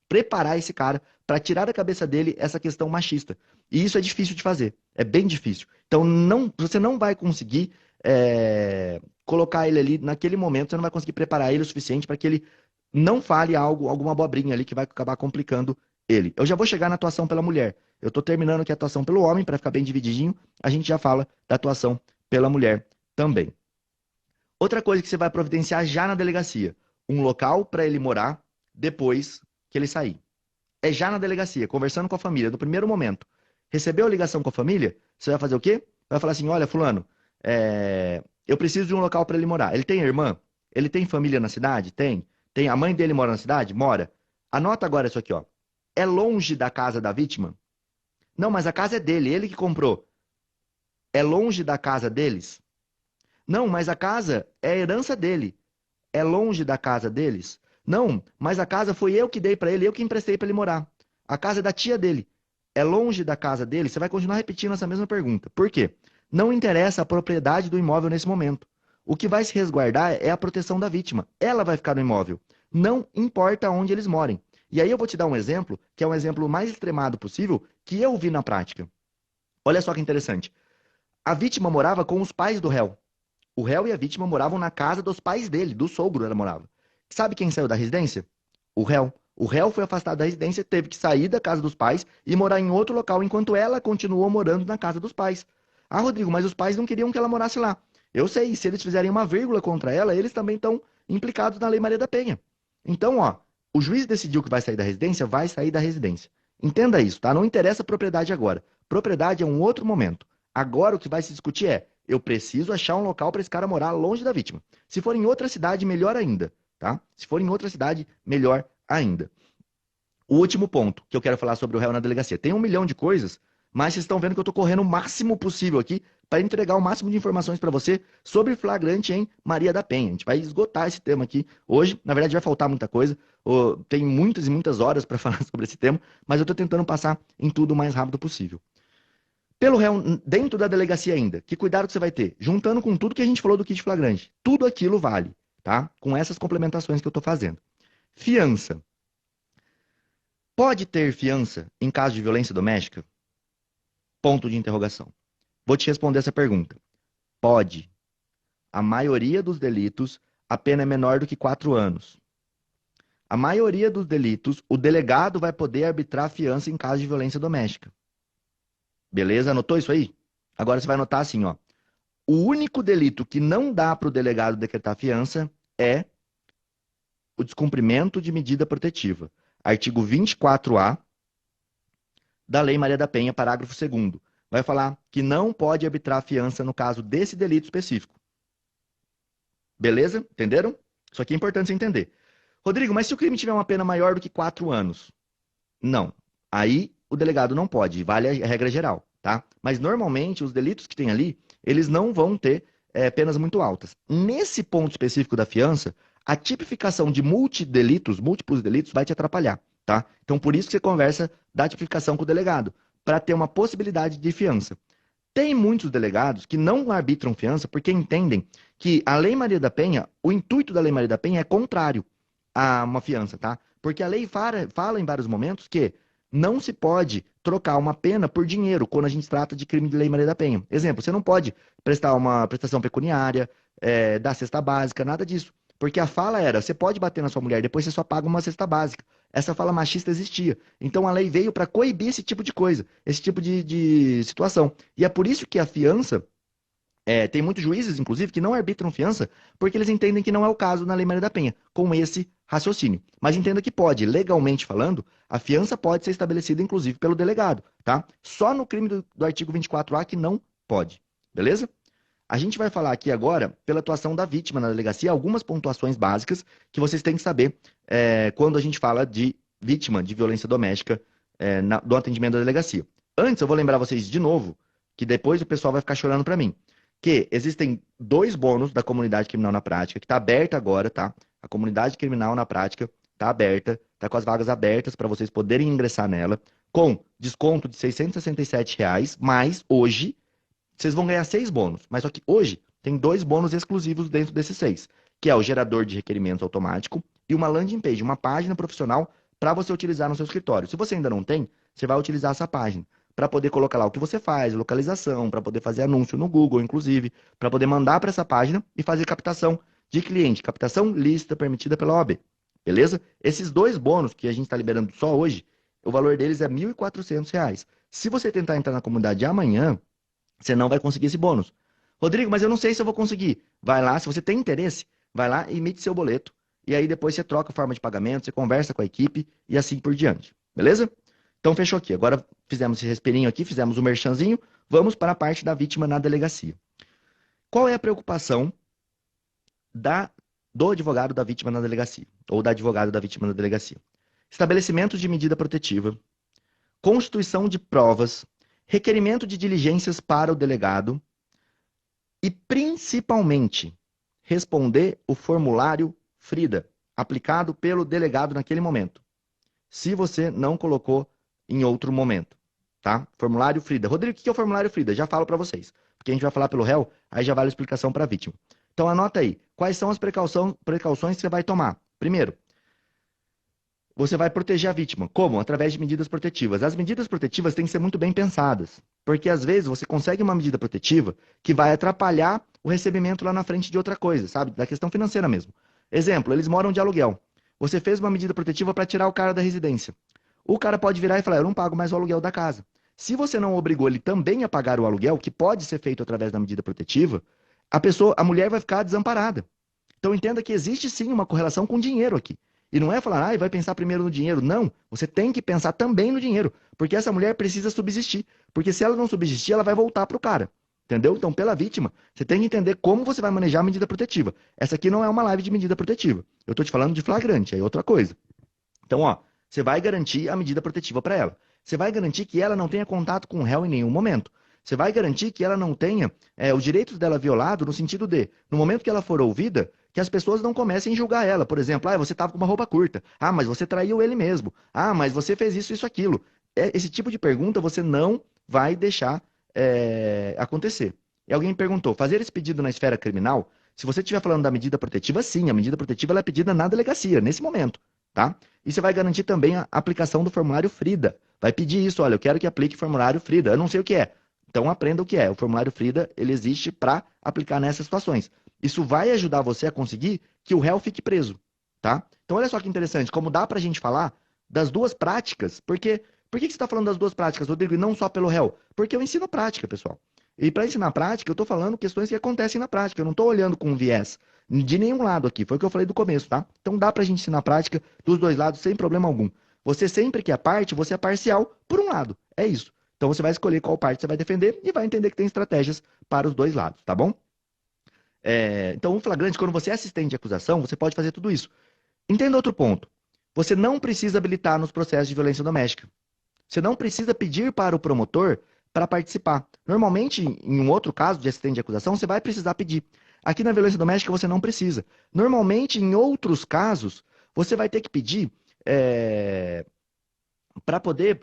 preparar esse cara para tirar da cabeça dele essa questão machista. E isso é difícil de fazer, é bem difícil. Então você não vai conseguir colocar ele ali naquele momento, você não vai conseguir preparar ele o suficiente para que ele não fale alguma abobrinha ali que vai acabar complicando ele. Eu já vou chegar na atuação pela mulher. Eu estou terminando aqui a atuação pelo homem, para ficar bem divididinho. A gente já fala da atuação pela mulher também. Outra coisa que você vai providenciar já na delegacia: um local para ele morar depois que ele sair. É já na delegacia, conversando com a família, no primeiro momento. Recebeu a ligação com a família, você vai fazer o quê? Vai falar assim: olha, fulano, eu preciso de um local para ele morar. Ele tem irmã? Ele tem família na cidade? Tem. Tem. A mãe dele mora na cidade? Mora. Anota agora isso aqui, ó. É longe da casa da vítima? Não, mas a casa é dele, ele que comprou. É longe da casa deles? Não, mas a casa é a herança dele. É longe da casa deles? Não, mas a casa foi eu que dei para ele, eu que emprestei para ele morar. A casa é da tia dele. É longe da casa dele? Você vai continuar repetindo essa mesma pergunta. Por quê? Não interessa a propriedade do imóvel nesse momento. O que vai se resguardar é a proteção da vítima. Ela vai ficar no imóvel. Não importa onde eles morem. E aí eu vou te dar um exemplo, que é um exemplo mais extremado possível, que eu vi na prática. Olha só que interessante. A vítima morava com os pais do réu. O réu e a vítima moravam na casa dos pais dele, do sogro ela morava. Sabe quem saiu da residência? O réu. O réu foi afastado da residência, teve que sair da casa dos pais e morar em outro local, enquanto ela continuou morando na casa dos pais. Ah, Rodrigo, mas os pais não queriam que ela morasse lá. Eu sei, se eles fizerem uma vírgula contra ela, eles também estão implicados na Lei Maria da Penha. Então, ó, o juiz decidiu que vai sair da residência, vai sair da residência. Entenda isso, tá? Não interessa a propriedade agora. Propriedade é um outro momento. Agora o que vai se discutir é: eu preciso achar um local para esse cara morar longe da vítima. Se for em outra cidade, melhor ainda, tá? Se for em outra cidade, melhor ainda. O último ponto que eu quero falar sobre o réu na delegacia. Tem 1 milhão de coisas, mas vocês estão vendo que eu estou correndo o máximo possível aqui para entregar o máximo de informações para você sobre flagrante em Maria da Penha. A gente vai esgotar esse tema aqui hoje. Na verdade, vai faltar muita coisa. Tem muitas e muitas horas para falar sobre esse tema, mas eu estou tentando passar em tudo o mais rápido possível. Pelo réu, dentro da delegacia ainda, que cuidado que você vai ter? Juntando com tudo que a gente falou do kit flagrante. Tudo aquilo vale, tá? Com essas complementações que eu estou fazendo. Fiança. Pode ter fiança em caso de violência doméstica? Ponto de interrogação. Vou te responder essa pergunta. Pode. A maioria dos delitos, a pena é menor do que 4 anos. A maioria dos delitos, o delegado vai poder arbitrar fiança em caso de violência doméstica. Beleza? Anotou isso aí? Agora você vai anotar assim, ó. O único delito que não dá para o delegado decretar fiança é o descumprimento de medida protetiva. Artigo 24A da Lei Maria da Penha, parágrafo 2º. Vai falar que não pode arbitrar fiança no caso desse delito específico. Beleza? Entenderam? Isso aqui é importante você entender. Rodrigo, mas se o crime tiver uma pena maior do que 4 anos? Não. Aí o delegado não pode, vale a regra geral, tá? Mas normalmente os delitos que tem ali, eles não vão ter penas muito altas. Nesse ponto específico da fiança, a tipificação de múltiplos delitos vai te atrapalhar, tá? Então por isso que você conversa da tipificação com o delegado, para ter uma possibilidade de fiança. Tem muitos delegados que não arbitram fiança porque entendem que a Lei Maria da Penha, o intuito da Lei Maria da Penha é contrário a uma fiança, tá? Porque a lei fala em vários momentos que não se pode trocar uma pena por dinheiro quando a gente trata de crime de Lei Maria da Penha. Exemplo, você não pode prestar uma prestação pecuniária, dar cesta básica, nada disso. Porque a fala era: você pode bater na sua mulher, depois você só paga uma cesta básica. Essa fala machista existia. Então a lei veio para coibir esse tipo de coisa, esse tipo de situação. E é por isso que a fiança Tem muitos juízes, inclusive, que não arbitram fiança porque eles entendem que não é o caso na Lei Maria da Penha, com esse raciocínio. Mas entenda que pode, legalmente falando, a fiança pode ser estabelecida, inclusive, pelo delegado, tá? Só no crime do artigo 24A que não pode, beleza? A gente vai falar aqui agora, pela atuação da vítima na delegacia, algumas pontuações básicas que vocês têm que saber quando a gente fala de vítima de violência doméstica do atendimento da delegacia. Antes, eu vou lembrar vocês de novo, que depois o pessoal vai ficar chorando para mim, que existem 2 bônus da comunidade criminal na prática, que está aberta agora, tá? A comunidade criminal na prática está aberta, está com as vagas abertas para vocês poderem ingressar nela, com desconto de R$ 667, mas hoje vocês vão ganhar 6 bônus. Mas só que hoje tem 2 bônus exclusivos dentro desses 6, que é o gerador de requerimentos automático e uma landing page, uma página profissional para você utilizar no seu escritório. Se você ainda não tem, você vai utilizar essa página para poder colocar lá o que você faz, localização, para poder fazer anúncio no Google, inclusive, para poder mandar para essa página e fazer captação de cliente, captação lista permitida pela OAB. Beleza? Esses 2 bônus que a gente está liberando só hoje, o valor deles é R$ 1.400. Se você tentar entrar na comunidade amanhã, você não vai conseguir esse bônus. Rodrigo, mas eu não sei se eu vou conseguir. Vai lá, se você tem interesse, vai lá e emite seu boleto. E aí depois você troca a forma de pagamento, você conversa com a equipe e assim por diante. Beleza? Então fechou aqui. Agora fizemos esse respirinho aqui, fizemos o merchanzinho. Vamos para a parte da vítima na delegacia. Qual é a preocupação do advogado da vítima na delegacia? Ou da advogada da vítima na delegacia? Estabelecimento de medida protetiva, constituição de provas, requerimento de diligências para o delegado e, principalmente, responder o formulário FRIDA, aplicado pelo delegado naquele momento. Se você não colocou em outro momento, tá? Formulário FRIDA. Rodrigo, o que é o formulário FRIDA? Já falo para vocês, porque a gente vai falar pelo réu, aí já vale a explicação para a vítima. Então anota aí, quais são as precauções que você vai tomar? Primeiro, você vai proteger a vítima. Como? Através de medidas protetivas. As medidas protetivas têm que ser muito bem pensadas, porque às vezes você consegue uma medida protetiva que vai atrapalhar o recebimento lá na frente de outra coisa, sabe? Da questão financeira mesmo. Exemplo, eles moram de aluguel. Você fez uma medida protetiva para tirar o cara da residência. O cara pode virar e falar, eu não pago mais o aluguel da casa. Se você não obrigou ele também a pagar o aluguel, que pode ser feito através da medida protetiva, a mulher vai ficar desamparada. Então entenda que existe sim uma correlação com dinheiro aqui. E não é falar, vai pensar primeiro no dinheiro. Não, você tem que pensar também no dinheiro. Porque essa mulher precisa subsistir. Porque se ela não subsistir, ela vai voltar para o cara. Entendeu? Então, pela vítima, você tem que entender como você vai manejar a medida protetiva. Essa aqui não é uma live de medida protetiva. Eu estou te falando de flagrante, aí é outra coisa. Então, ó, você vai garantir a medida protetiva para ela. Você vai garantir que ela não tenha contato com o réu em nenhum momento. Você vai garantir que ela não tenha os direitos dela violados no sentido de, no momento que ela for ouvida, que as pessoas não comecem a julgar ela. Por exemplo, você estava com uma roupa curta. Mas você traiu ele mesmo. Mas você fez isso, aquilo. Esse tipo de pergunta você não vai deixar acontecer. E alguém me perguntou, fazer esse pedido na esfera criminal, se você estiver falando da medida protetiva, sim, a medida protetiva ela é pedida na delegacia, nesse momento, tá? E você vai garantir também a aplicação do formulário FRIDA. Vai pedir isso, olha, eu quero que aplique formulário FRIDA. Eu não sei o que é. Então aprenda o que é. O formulário FRIDA, ele existe para aplicar nessas situações. Isso vai ajudar você a conseguir que o réu fique preso, tá? Então olha só que interessante, como dá pra gente falar das duas práticas, porque por que você está falando das duas práticas, Rodrigo, e não só pelo réu? Porque eu ensino prática, pessoal. E para ensinar prática, eu estou falando questões que acontecem na prática. Eu não estou olhando com viés de nenhum lado aqui. Foi o que eu falei do começo, tá? Então dá para a gente ensinar prática dos dois lados sem problema algum. Você sempre que é parte, você é parcial por um lado. É isso. Então você vai escolher qual parte você vai defender e vai entender que tem estratégias para os dois lados, tá bom? Então, o flagrante, quando você é assistente de acusação, você pode fazer tudo isso. Entenda outro ponto. Você não precisa habilitar nos processos de violência doméstica. Você não precisa pedir para o promotor para participar. Normalmente, em um outro caso de assistente de acusação, você vai precisar pedir. Aqui na violência doméstica você não precisa. Normalmente, em outros casos, você vai ter que pedir para poder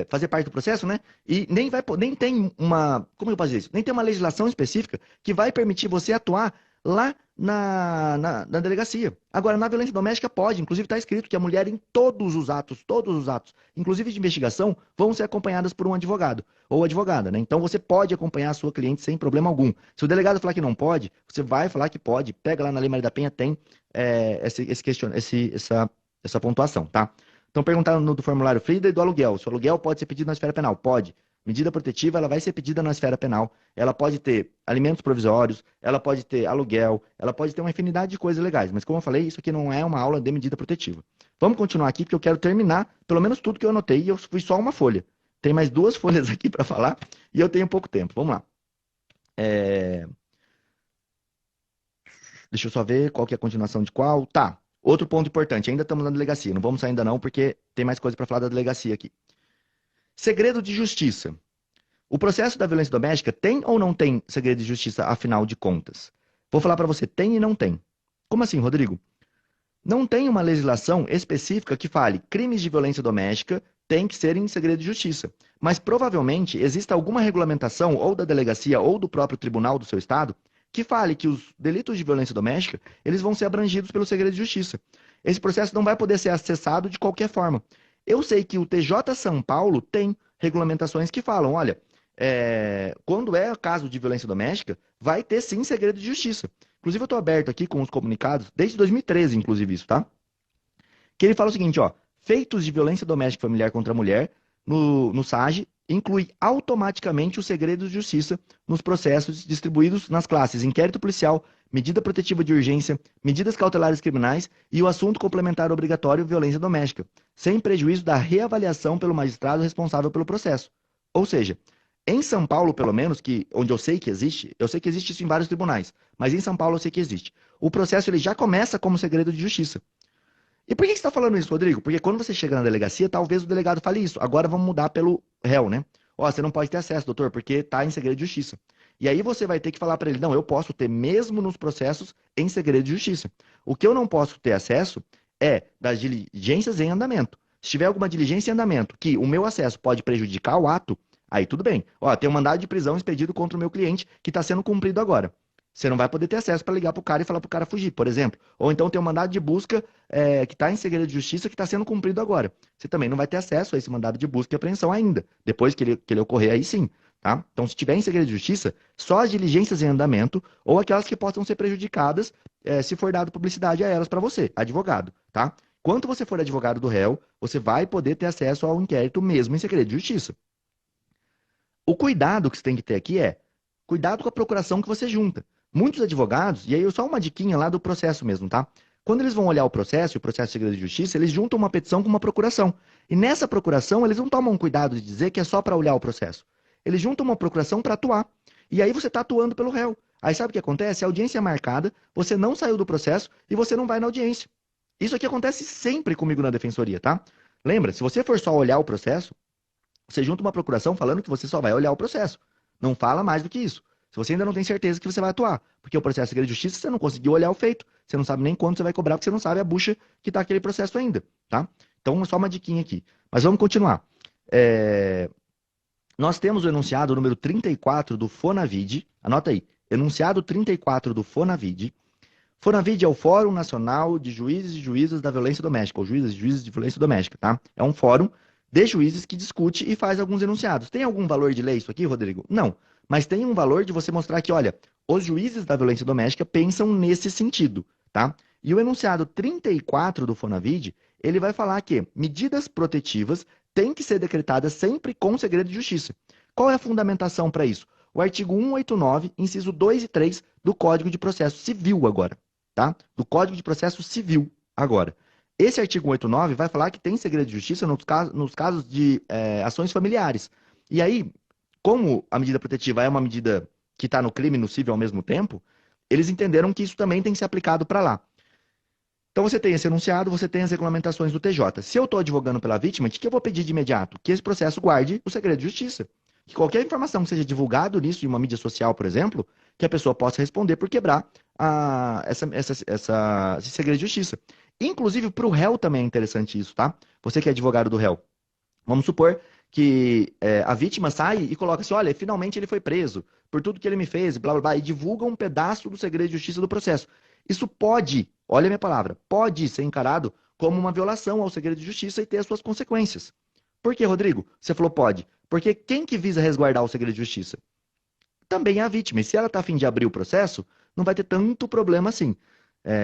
fazer parte do processo, né? E nem tem uma, como eu posso dizer isso? Nem tem uma legislação específica que vai permitir você atuar lá na delegacia. Agora, na violência doméstica pode, inclusive está escrito que a mulher em todos os atos, inclusive de investigação, vão ser acompanhadas por um advogado ou advogada, né? Então você pode acompanhar a sua cliente sem problema algum. Se o delegado falar que não pode, você vai falar que pode, pega lá na Lei Maria da Penha, tem essa pontuação, tá? Então perguntaram do formulário FRIDA e do aluguel. Se o aluguel pode ser pedido na esfera penal? Pode. Medida protetiva, ela vai ser pedida na esfera penal. Ela pode ter alimentos provisórios, ela pode ter aluguel, ela pode ter uma infinidade de coisas legais. Mas como eu falei, isso aqui não é uma aula de medida protetiva. Vamos continuar aqui, porque eu quero terminar pelo menos tudo que eu anotei, e eu fui só uma folha. Tem mais 2 folhas aqui para falar, e eu tenho pouco tempo. Vamos lá. Deixa eu só ver qual que é a continuação de qual. Tá. Outro ponto importante, ainda estamos na delegacia. Não vamos sair ainda não, porque tem mais coisa para falar da delegacia aqui. Segredo de justiça. O processo da violência doméstica tem ou não tem segredo de justiça, afinal de contas? Vou falar para você, tem e não tem. Como assim, Rodrigo? Não tem uma legislação específica que fale crimes de violência doméstica têm que ser em segredo de justiça. Mas provavelmente existe alguma regulamentação ou da delegacia ou do próprio tribunal do seu estado que fale que os delitos de violência doméstica, eles vão ser abrangidos pelo segredo de justiça. Esse processo não vai poder ser acessado de qualquer forma. Eu sei que o TJ São Paulo tem regulamentações que falam, olha, quando é caso de violência doméstica, vai ter sim segredo de justiça. Inclusive eu estou aberto aqui com os comunicados, desde 2013, inclusive isso, tá? Que ele fala o seguinte, ó, feitos de violência doméstica familiar contra a mulher, no SAGE, inclui automaticamente o segredo de justiça nos processos distribuídos nas classes inquérito policial, medida protetiva de urgência, medidas cautelares criminais e o assunto complementar obrigatório violência doméstica, sem prejuízo da reavaliação pelo magistrado responsável pelo processo. Ou seja, em São Paulo, pelo menos, onde eu sei que existe isso em vários tribunais, mas em São Paulo eu sei que existe. O processo ele já começa como segredo de justiça. E por que você está falando isso, Rodrigo? Porque quando você chega na delegacia, talvez o delegado fale isso. Agora vamos mudar pelo réu, né? Ó, você não pode ter acesso, doutor, porque está em segredo de justiça. E aí você vai ter que falar para ele, não, eu posso ter mesmo nos processos em segredo de justiça. O que eu não posso ter acesso é das diligências em andamento. Se tiver alguma diligência em andamento que o meu acesso pode prejudicar o ato, aí tudo bem. Ó, tem um mandado de prisão expedido contra o meu cliente que está sendo cumprido agora. Você não vai poder ter acesso para ligar para o cara e falar para o cara fugir, por exemplo. Ou então tem um mandado de busca que está em segredo de justiça que está sendo cumprido agora. Você também não vai ter acesso a esse mandado de busca e apreensão ainda. Depois que ele ocorrer, aí sim. Tá? Então, se tiver em segredo de justiça, só as diligências em andamento ou aquelas que possam ser prejudicadas se for dado publicidade a elas para você, advogado. Tá? Quanto você for advogado do réu, você vai poder ter acesso ao inquérito mesmo em segredo de justiça. O cuidado que você tem que ter aqui é cuidado com a procuração que você junta. Muitos advogados, e aí só uma diquinha lá do processo mesmo, tá? Quando eles vão olhar o processo, e o processo de segredo de justiça, eles juntam uma petição com uma procuração. E nessa procuração, eles não tomam cuidado de dizer que é só para olhar o processo. Eles juntam uma procuração para atuar. E aí você está atuando pelo réu. Aí sabe o que acontece? A audiência é marcada, você não saiu do processo e você não vai na audiência. Isso aqui acontece sempre comigo na defensoria, tá? Lembra, se você for só olhar o processo, você junta uma procuração falando que você só vai olhar o processo. Não fala mais do que isso. Se você ainda não tem certeza que você vai atuar. Porque o processo de segredo de justiça, você não conseguiu olhar o feito. Você não sabe nem quanto você vai cobrar, porque você não sabe a bucha que está aquele processo ainda. Tá? Então, só uma diquinha aqui. Mas vamos continuar. Nós temos o enunciado número 34 do FONAVID. Anota aí. Enunciado 34 do FONAVID. FONAVID é o Fórum Nacional de Juízes e Juízas da Violência Doméstica, ou Juízes e Juízes de Violência Doméstica, tá? É um fórum de juízes que discute e faz alguns enunciados. Tem algum valor de lei isso aqui, Rodrigo? Não. Mas tem um valor de você mostrar que, olha, os juízes da violência doméstica pensam nesse sentido, tá? E o enunciado 34 do FONAVID, ele vai falar que medidas protetivas têm que ser decretadas sempre com segredo de justiça. Qual é a fundamentação para isso? O artigo 189, inciso 2 e 3 do Código de Processo Civil agora, tá? Do Código de Processo Civil agora. Esse artigo 189 vai falar que tem segredo de justiça nos casos de ações familiares. E aí, como a medida protetiva é uma medida que está no crime e no civil ao mesmo tempo, eles entenderam que isso também tem que ser aplicado para lá. Então você tem esse enunciado, você tem as regulamentações do TJ. Se eu estou advogando pela vítima, o que eu vou pedir de imediato? Que esse processo guarde o segredo de justiça. Que qualquer informação que seja divulgado nisso, em uma mídia social, por exemplo, que a pessoa possa responder por quebrar esse segredo de justiça. Inclusive, para o réu também é interessante isso, tá? Você que é advogado do réu. Vamos supor que a vítima sai e coloca assim, olha, finalmente ele foi preso por tudo que ele me fez, blá, blá, blá, e divulga um pedaço do segredo de justiça do processo. Isso pode, olha a minha palavra, pode ser encarado como uma violação ao segredo de justiça e ter as suas consequências. Por que, Rodrigo? Você falou pode. Porque quem que visa resguardar o segredo de justiça? Também é a vítima. E se ela está a fim de abrir o processo, não vai ter tanto problema assim.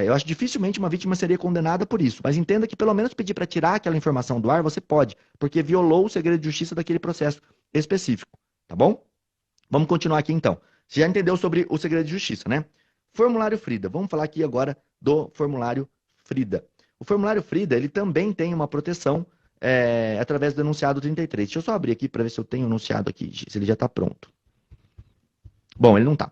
Eu acho que dificilmente uma vítima seria condenada por isso. Mas entenda que pelo menos pedir para tirar aquela informação do ar, você pode. Porque violou o segredo de justiça daquele processo. específico, tá bom? Vamos continuar aqui então. Você já entendeu sobre o segredo de justiça, né? Formulário Frida. Vamos falar aqui agora do formulário Frida. O formulário Frida, ele também tem uma proteção através do enunciado 33. Deixa eu só abrir aqui para ver se eu tenho o enunciado aqui, se ele já está pronto. Bom, ele não está.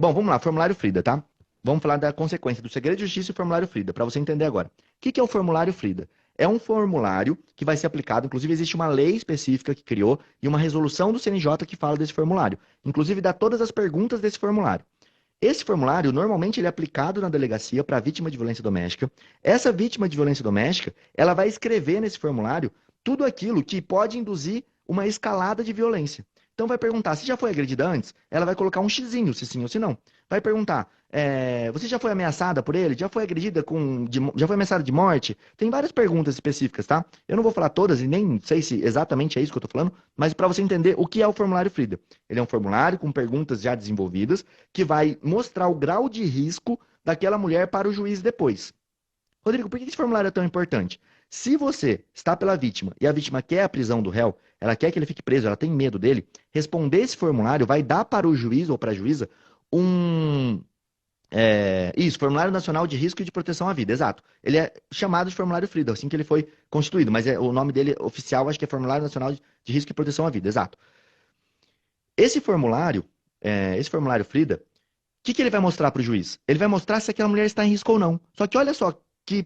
Bom, vamos lá, formulário Frida, tá? Vamos falar da consequência do segredo de justiça e formulário Frida, para você entender agora. O que é o formulário Frida? É um formulário que vai ser aplicado, inclusive existe uma lei específica que criou e uma resolução do CNJ que fala desse formulário. Inclusive dá todas as perguntas desse formulário. Esse formulário, normalmente, ele é aplicado na delegacia para a vítima de violência doméstica. Essa vítima de violência doméstica, ela vai escrever nesse formulário tudo aquilo que pode induzir uma escalada de violência. Então vai perguntar, se já foi agredida antes? Ela vai colocar um xizinho, se sim ou se não. Vai perguntar, você já foi ameaçada por ele? Já foi agredida já foi ameaçada de morte? Tem várias perguntas específicas, tá? Eu não vou falar todas e nem sei se exatamente é isso que eu tô falando, mas para você entender o que é o formulário Frida. Ele é um formulário com perguntas já desenvolvidas que vai mostrar o grau de risco daquela mulher para o juiz depois. Rodrigo, por que esse formulário é tão importante? Se você está pela vítima e a vítima quer a prisão do réu, ela quer que ele fique preso, ela tem medo dele, responder esse formulário vai dar para o juiz ou para a juíza um. Formulário Nacional de Risco e de Proteção à Vida, exato. Ele é chamado de Formulário Frida, assim que ele foi constituído, mas o nome dele oficial acho que é Formulário Nacional de Risco e Proteção à Vida, exato. Esse formulário Frida, o que ele vai mostrar para o juiz? Ele vai mostrar se aquela mulher está em risco ou não. Só que olha só que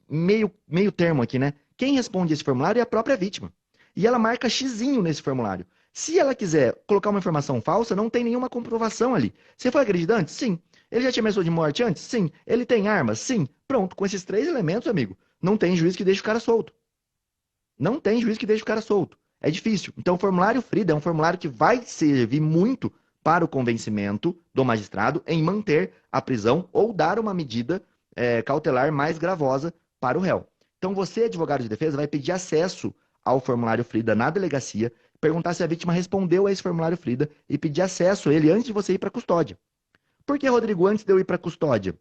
meio termo aqui, né? Quem responde esse formulário é a própria vítima. E ela marca xizinho nesse formulário. Se ela quiser colocar uma informação falsa, não tem nenhuma comprovação ali. Você foi agredida antes? Sim. Ele já tinha ameaçado de morte antes? Sim. Ele tem armas? Sim. Pronto, com esses 3 elementos, amigo, não tem juiz que deixe o cara solto. Não tem juiz que deixe o cara solto. É difícil. Então, o formulário Frida é um formulário que vai servir muito para o convencimento do magistrado em manter a prisão ou dar uma medida cautelar mais gravosa para o réu. Então, você, advogado de defesa, vai pedir acesso ao formulário Frida na delegacia, perguntar se a vítima respondeu a esse formulário Frida e pedir acesso a ele antes de você ir para a custódia. Por que, Rodrigo, antes de eu ir para a custódia?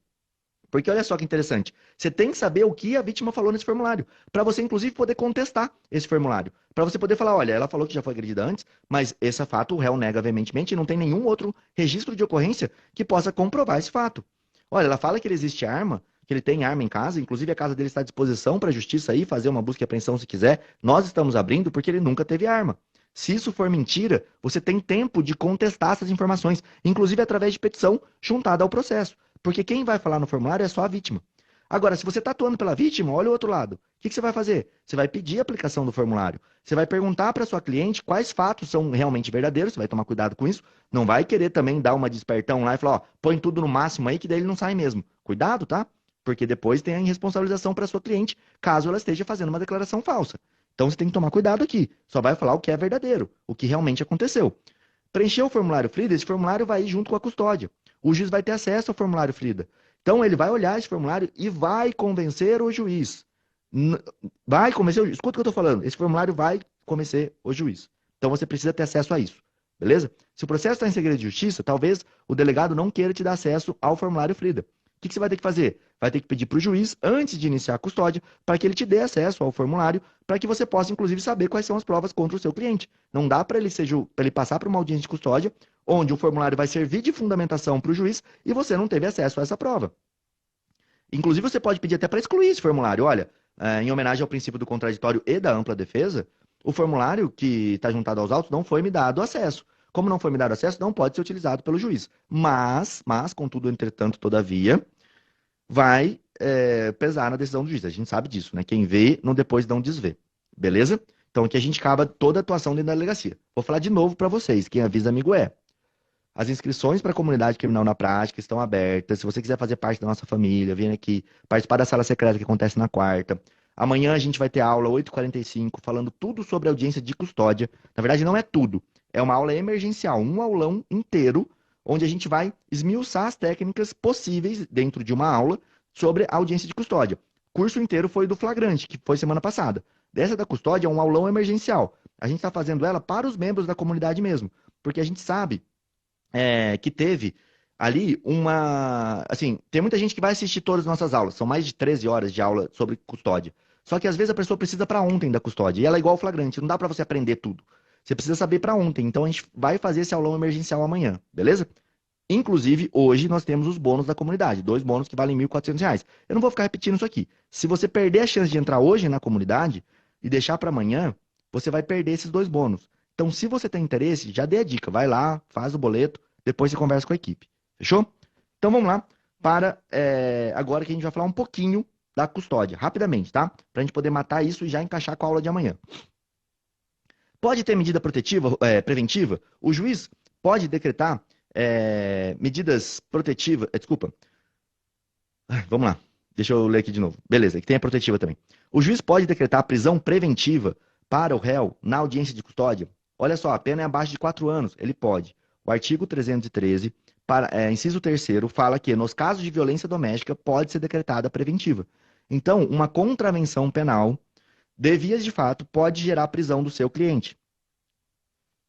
Porque olha só que interessante. Você tem que saber o que a vítima falou nesse formulário, para você, inclusive, poder contestar esse formulário. Para você poder falar, olha, ela falou que já foi agredida antes, mas esse fato o réu nega veementemente e não tem nenhum outro registro de ocorrência que possa comprovar esse fato. Olha, ela fala que ele existe arma, que ele tem arma em casa, inclusive a casa dele está à disposição para a justiça aí fazer uma busca e apreensão se quiser. Nós estamos abrindo porque ele nunca teve arma. Se isso for mentira, você tem tempo de contestar essas informações, inclusive através de petição juntada ao processo. Porque quem vai falar no formulário é só a vítima. Agora, se você está atuando pela vítima, olha o outro lado. O que você vai fazer? Você vai pedir a aplicação do formulário. Você vai perguntar para sua cliente quais fatos são realmente verdadeiros. Você vai tomar cuidado com isso. Não vai querer também dar uma despertão lá e falar, ó, põe tudo no máximo aí que daí ele não sai mesmo. Cuidado, tá? Porque depois tem a irresponsabilização para sua cliente, caso ela esteja fazendo uma declaração falsa. Então você tem que tomar cuidado aqui. Só vai falar o que é verdadeiro, o que realmente aconteceu. Preencher o formulário Frida, esse formulário vai ir junto com a custódia. O juiz vai ter acesso ao formulário Frida. Então ele vai olhar esse formulário e vai convencer o juiz. Vai convencer o juiz. Escuta o que eu estou falando. Esse formulário vai convencer o juiz. Então você precisa ter acesso a isso. Beleza? Se o processo está em segredo de justiça, talvez o delegado não queira te dar acesso ao formulário Frida. O que você vai ter que fazer? Vai ter que pedir para o juiz, antes de iniciar a custódia, para que ele te dê acesso ao formulário, para que você possa, inclusive, saber quais são as provas contra o seu cliente. Não dá para ele passar para uma audiência de custódia, onde o formulário vai servir de fundamentação para o juiz e você não teve acesso a essa prova. Inclusive, você pode pedir até para excluir esse formulário. Olha, em homenagem ao princípio do contraditório e da ampla defesa, o formulário que está juntado aos autos não foi me dado acesso. Como não foi me dado acesso, não pode ser utilizado pelo juiz. Mas contudo, entretanto, todavia, vai pesar na decisão do juiz. A gente sabe disso, né? Quem vê, não depois não desvê. Beleza? Então aqui a gente acaba toda a atuação dentro da delegacia. Vou falar de novo para vocês. Quem avisa, amigo é. As inscrições para a comunidade criminal na prática estão abertas. Se você quiser fazer parte da nossa família, vem aqui participar da sala secreta que acontece na quarta. Amanhã a gente vai ter aula 8h45 falando tudo sobre audiência de custódia. Na verdade, não é tudo. É uma aula emergencial, um aulão inteiro, onde a gente vai esmiuçar as técnicas possíveis dentro de uma aula sobre a audiência de custódia. O curso inteiro foi do flagrante, que foi semana passada. Dessa da custódia é um aulão emergencial. A gente está fazendo ela para os membros da comunidade mesmo, porque a gente sabe que teve ali uma... Assim, tem muita gente que vai assistir todas as nossas aulas. São mais de 13 horas de aula sobre custódia. Só que às vezes a pessoa precisa para ontem da custódia. E ela é igual ao flagrante, não dá para você aprender tudo. Você precisa saber para ontem. Então, a gente vai fazer esse aulão emergencial amanhã, beleza? Inclusive, hoje nós temos os bônus da comunidade. 2 bônus que valem R$ 1.400. Eu não vou ficar repetindo isso aqui. Se você perder a chance de entrar hoje na comunidade e deixar para amanhã, você vai perder esses 2 bônus. Então, se você tem interesse, já dê a dica. Vai lá, faz o boleto, depois você conversa com a equipe. Fechou? Então, vamos lá para agora que a gente vai falar um pouquinho da custódia, rapidamente, tá? Para a gente poder matar isso e já encaixar com a aula de amanhã. Pode ter medida preventiva? O juiz pode decretar medidas protetivas. Desculpa. Vamos lá. Deixa eu ler aqui de novo. Beleza, que tem a protetiva também. O juiz pode decretar prisão preventiva para o réu na audiência de custódia. Olha só, a pena é abaixo de 4 anos. Ele pode. O artigo 313, inciso 3º, fala que nos casos de violência doméstica pode ser decretada preventiva. Então, uma contravenção penal de vias de fato pode gerar a prisão do seu cliente.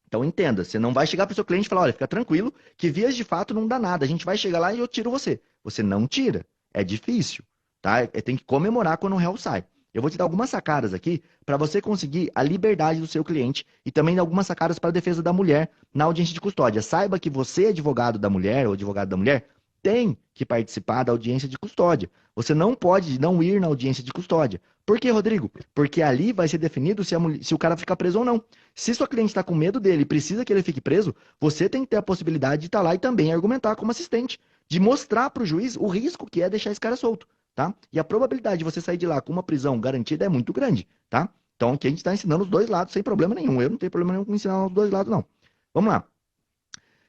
Então entenda, você não vai chegar para o seu cliente e falar, olha, fica tranquilo que vias de fato não dá nada, a gente vai chegar lá e eu tiro você. Você não tira, é difícil, tá? Tem que comemorar quando o réu sai. Eu vou te dar algumas sacadas aqui para você conseguir a liberdade do seu cliente e também algumas sacadas para a defesa da mulher na audiência de custódia. Saiba que você, advogado da mulher ou advogado da mulher, tem que participar da audiência de custódia. Você não pode não ir na audiência de custódia. Por quê, Rodrigo? Porque ali vai ser definido se o cara ficar preso ou não. Se sua cliente está com medo dele e precisa que ele fique preso, você tem que ter a possibilidade de estar lá e também argumentar como assistente, de mostrar para o juiz o risco que é deixar esse cara solto, tá? E a probabilidade de você sair de lá com uma prisão garantida é muito grande, tá? Então aqui a gente está ensinando os dois lados sem problema nenhum. Eu não tenho problema nenhum com ensinar os dois lados, não. Vamos lá.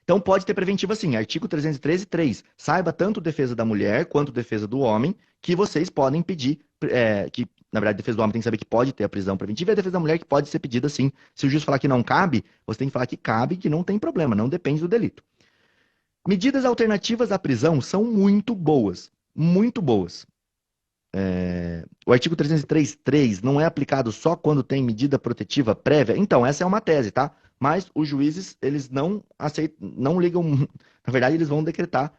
Então pode ter preventiva sim, artigo 313, 3. Saiba tanto defesa da mulher quanto defesa do homem que vocês podem pedir, que na verdade a defesa do homem tem que saber que pode ter a prisão preventiva e a defesa da mulher que pode ser pedida sim. Se o juiz falar que não cabe, você tem que falar que cabe, que não tem problema, não depende do delito. Medidas alternativas à prisão são muito boas, muito boas. O artigo 303, 3 não é aplicado só quando tem medida protetiva prévia? Então, essa é uma tese, tá? Mas os juízes, eles não aceitam, não ligam, na verdade, eles vão decretar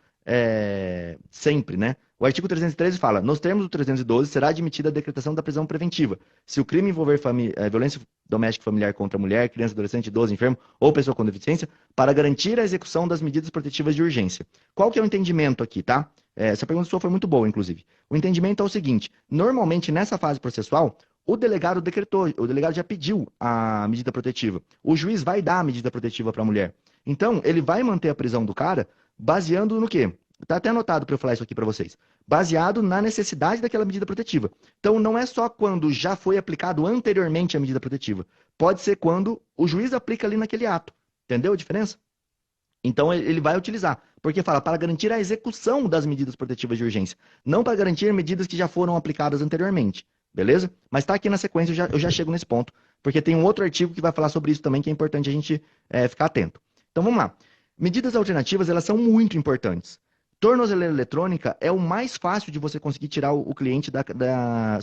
sempre, né? O artigo 313 fala, nos termos do 312, será admitida a decretação da prisão preventiva, se o crime envolver violência doméstica familiar contra mulher, criança, adolescente, idoso, enfermo ou pessoa com deficiência, para garantir a execução das medidas protetivas de urgência. Qual que é o entendimento aqui, tá? Essa pergunta sua foi muito boa, inclusive. O entendimento é o seguinte, normalmente nessa fase processual, o delegado decretou, o delegado já pediu a medida protetiva. O juiz vai dar a medida protetiva para a mulher. Então, ele vai manter a prisão do cara baseando no quê? Está até anotado para eu falar isso aqui para vocês. Baseado na necessidade daquela medida protetiva. Então, não é só quando já foi aplicado anteriormente a medida protetiva. Pode ser quando o juiz aplica ali naquele ato. Entendeu a diferença? Então, ele vai utilizar. Porque fala para garantir a execução das medidas protetivas de urgência. Não para garantir medidas que já foram aplicadas anteriormente. Beleza? Mas está aqui na sequência, eu já chego nesse ponto. Porque tem um outro artigo que vai falar sobre isso também, que é importante a gente ficar atento. Então, vamos lá. Medidas alternativas, elas são muito importantes. Tornozeleira eletrônica é o mais fácil de você conseguir tirar o cliente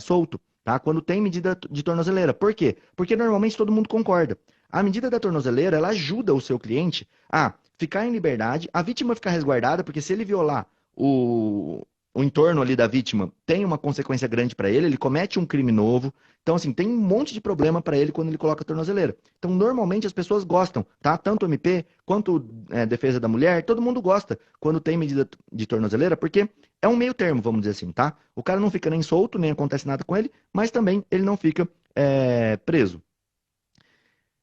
solto, tá? Quando tem medida de tornozeleira. Por quê? Porque normalmente todo mundo concorda. A medida da tornozeleira, ela ajuda o seu cliente a ficar em liberdade, a vítima ficar resguardada, porque se ele violar o entorno ali da vítima, tem uma consequência grande para ele comete um crime novo. Então, assim, tem um monte de problema para ele quando ele coloca a tornozeleira. Então, normalmente as pessoas gostam, tá? Tanto o MP quanto defesa da mulher, todo mundo gosta quando tem medida de tornozeleira, porque é um meio termo, vamos dizer assim, tá? O cara não fica nem solto, nem acontece nada com ele, mas também ele não fica preso.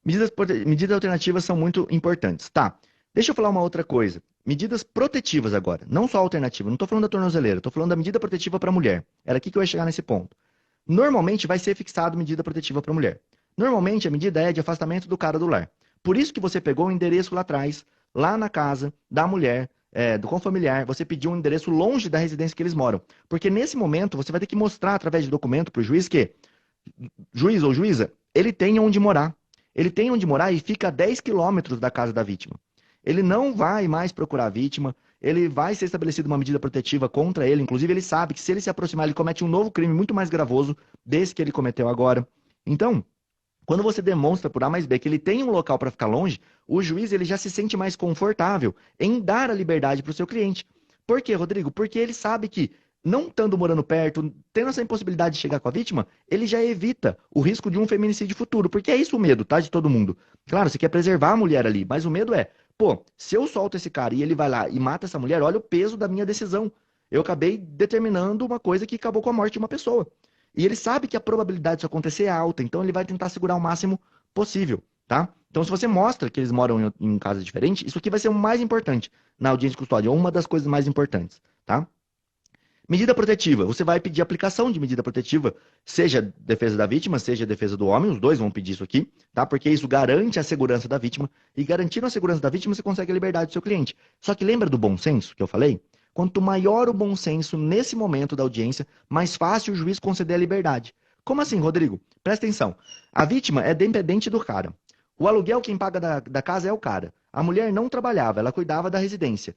Medidas alternativas são muito importantes, tá? Deixa eu falar uma outra coisa. Medidas protetivas agora, não só alternativa. Não estou falando da tornozeleira, estou falando da medida protetiva para a mulher. Era aqui que eu ia chegar nesse ponto. Normalmente vai ser fixado medida protetiva para a mulher. Normalmente a medida é de afastamento do cara do lar. Por isso que você pegou o endereço lá atrás, lá na casa da mulher, do confamiliar, você pediu um endereço longe da residência que eles moram. Porque nesse momento você vai ter que mostrar através de documento para o juiz que, juiz ou juíza, ele tem onde morar. Ele tem onde morar e fica a 10 quilômetros da casa da vítima. Ele não vai mais procurar a vítima, ele vai ser estabelecida uma medida protetiva contra ele, inclusive ele sabe que se ele se aproximar, ele comete um novo crime muito mais gravoso desse que ele cometeu agora. Então, quando você demonstra por A mais B que ele tem um local para ficar longe, o juiz ele já se sente mais confortável em dar a liberdade para o seu cliente. Por quê, Rodrigo? Porque ele sabe que não estando morando perto, tendo essa impossibilidade de chegar com a vítima, ele já evita o risco de um feminicídio futuro, porque é isso o medo, tá? De todo mundo. Claro, você quer preservar a mulher ali, mas o medo é, pô, se eu solto esse cara e ele vai lá e mata essa mulher, olha o peso da minha decisão. Eu acabei determinando uma coisa que acabou com a morte de uma pessoa. E ele sabe que a probabilidade disso acontecer é alta, então ele vai tentar segurar o máximo possível, tá? Então, se você mostra que eles moram em casas diferentes, isso aqui vai ser o mais importante na audiência de custódia, ou uma das coisas mais importantes, tá? Medida protetiva. Você vai pedir aplicação de medida protetiva, seja defesa da vítima, seja defesa do homem, os dois vão pedir isso aqui, tá? Porque isso garante a segurança da vítima, e garantindo a segurança da vítima, você consegue a liberdade do seu cliente. Só que lembra do bom senso que eu falei? Quanto maior o bom senso nesse momento da audiência, mais fácil o juiz conceder a liberdade. Como assim, Rodrigo? Presta atenção. A vítima é dependente do cara. O aluguel, quem paga da casa é o cara. A mulher não trabalhava, ela cuidava da residência.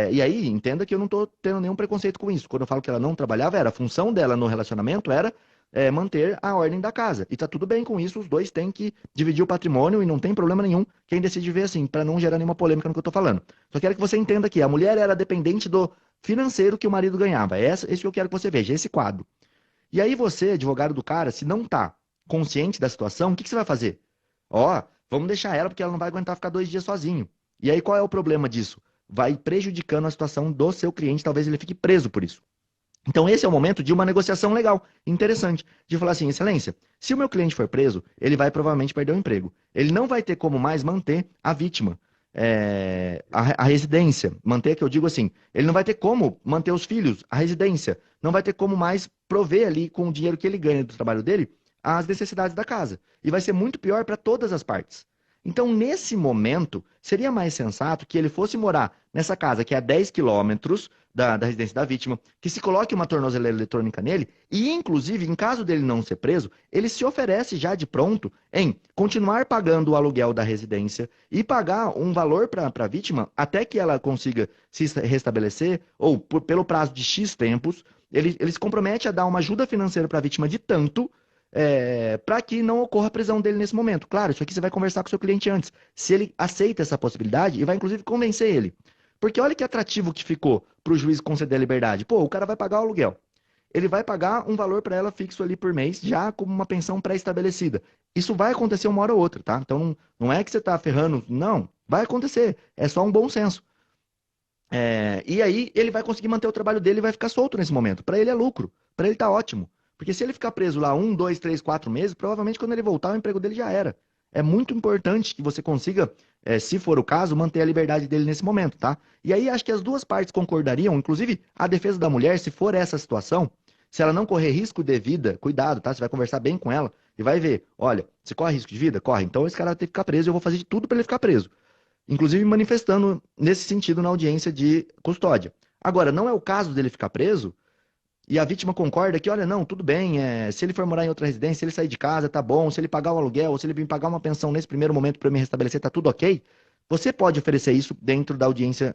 E aí, entenda que eu não estou tendo nenhum preconceito com isso. Quando eu falo que ela não trabalhava, a função dela no relacionamento era manter a ordem da casa. E tá tudo bem com isso, os dois têm que dividir o patrimônio e não tem problema nenhum quem decide ver assim, para não gerar nenhuma polêmica no que eu estou falando. Só quero que você entenda que a mulher era dependente do financeiro que o marido ganhava. Esse que eu quero que você veja, esse quadro. E aí você, advogado do cara, se não tá consciente da situação, o que você vai fazer? Ó, vamos deixar ela porque ela não vai aguentar ficar 2 dias sozinho. E aí qual é o problema disso? Vai prejudicando a situação do seu cliente, talvez ele fique preso por isso. Então esse é o momento de uma negociação legal, interessante, de falar assim, excelência, se o meu cliente for preso, ele vai provavelmente perder o emprego. Ele não vai ter como mais manter a vítima, a residência, manter, que eu digo assim, ele não vai ter como manter os filhos, a residência, não vai ter como mais prover ali com o dinheiro que ele ganha do trabalho dele, as necessidades da casa. E vai ser muito pior para todas as partes. Então, nesse momento, seria mais sensato que ele fosse morar nessa casa que é a 10 quilômetros da residência da vítima, que se coloque uma tornozeleira eletrônica nele e, inclusive, em caso dele não ser preso, ele se oferece já de pronto em continuar pagando o aluguel da residência e pagar um valor para a vítima até que ela consiga se restabelecer ou pelo prazo de X tempos, ele se compromete a dar uma ajuda financeira para a vítima de tanto para que não ocorra a prisão dele nesse momento. Claro, isso aqui você vai conversar com o seu cliente antes, se ele aceita essa possibilidade e vai inclusive convencer ele. Porque olha que atrativo que ficou para o juiz conceder a liberdade. Pô, o cara vai pagar o aluguel. Ele vai pagar um valor para ela fixo ali por mês, já como uma pensão pré-estabelecida. Isso vai acontecer uma hora ou outra, tá? Então não é que você está ferrando, não. Vai acontecer. É só um bom senso. E aí ele vai conseguir manter o trabalho dele e vai ficar solto nesse momento. Para ele é lucro. Para ele tá ótimo. Porque se ele ficar preso lá 1, 2, 3, 4 meses, provavelmente quando ele voltar, o emprego dele já era. É muito importante que você consiga, se for o caso, manter a liberdade dele nesse momento, tá? E aí acho que as duas partes concordariam, inclusive a defesa da mulher, se for essa situação, se ela não correr risco de vida, cuidado, tá? Você vai conversar bem com ela e vai ver, olha, você corre risco de vida? Corre. Então esse cara vai ter que ficar preso, eu vou fazer de tudo para ele ficar preso. Inclusive manifestando nesse sentido na audiência de custódia. Agora, não é o caso dele ficar preso, e a vítima concorda que, olha, não, tudo bem, se ele for morar em outra residência, se ele sair de casa, tá bom, se ele pagar o aluguel, ou se ele vir pagar uma pensão nesse primeiro momento para me restabelecer, tá tudo ok, você pode oferecer isso dentro da audiência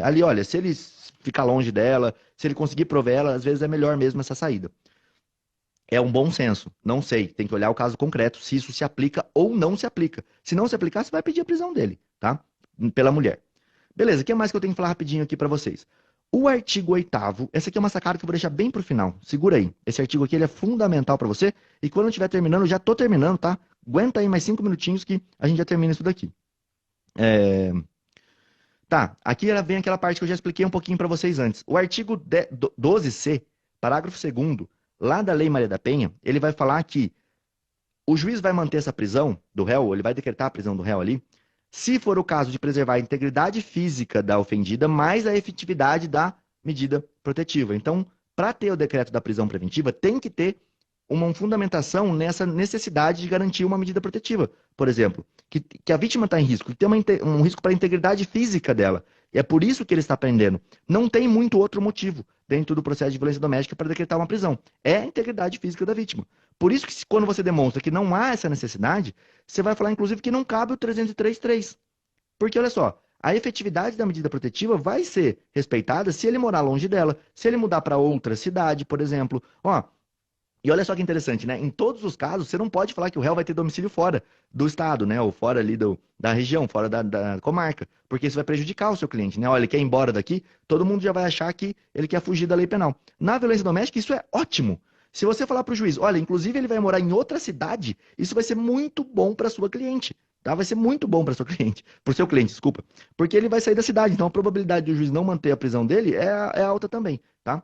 ali, olha, se ele ficar longe dela, se ele conseguir prover ela, às vezes é melhor mesmo essa saída. É um bom senso, não sei, tem que olhar o caso concreto, se isso se aplica ou não se aplica. Se não se aplicar, você vai pedir a prisão dele, tá? Pela mulher. Beleza, o que mais que eu tenho que falar rapidinho aqui para vocês? O artigo 8º, essa aqui é uma sacada que eu vou deixar bem pro final. Segura aí. Esse artigo aqui ele é fundamental para você. E quando eu estiver terminando, já tô terminando, tá? Aguenta aí mais 5 minutinhos que a gente já termina isso daqui. Tá, aqui vem aquela parte que eu já expliquei um pouquinho para vocês antes. O artigo 12C, parágrafo 2º, lá da Lei Maria da Penha, ele vai falar que o juiz vai manter essa prisão do réu, ele vai decretar a prisão do réu ali, se for o caso de preservar a integridade física da ofendida, mais a efetividade da medida protetiva. Então, para ter o decreto da prisão preventiva, tem que ter uma fundamentação nessa necessidade de garantir uma medida protetiva. Por exemplo, que a vítima está em risco, que tem um risco para a integridade física dela. E é por isso que ele está prendendo. Não tem muito outro motivo dentro do processo de violência doméstica para decretar uma prisão. É a integridade física da vítima. Por isso que quando você demonstra que não há essa necessidade, você vai falar, inclusive, que não cabe o 303.3. Porque, olha só, a efetividade da medida protetiva vai ser respeitada se ele morar longe dela, se ele mudar para outra cidade, por exemplo. Ó, E olha só que interessante, né? Em todos os casos, você não pode falar que o réu vai ter domicílio fora do estado, né? Ou fora ali da região, fora da comarca. Porque isso vai prejudicar o seu cliente, né? Olha, ele quer ir embora daqui, todo mundo já vai achar que ele quer fugir da lei penal. Na violência doméstica, isso é ótimo. Se você falar para o juiz, olha, inclusive ele vai morar em outra cidade, isso vai ser muito bom para sua cliente. Tá? Vai ser muito bom para sua cliente, para o seu cliente, desculpa. Porque ele vai sair da cidade, então a probabilidade do juiz não manter a prisão dele é alta também, tá?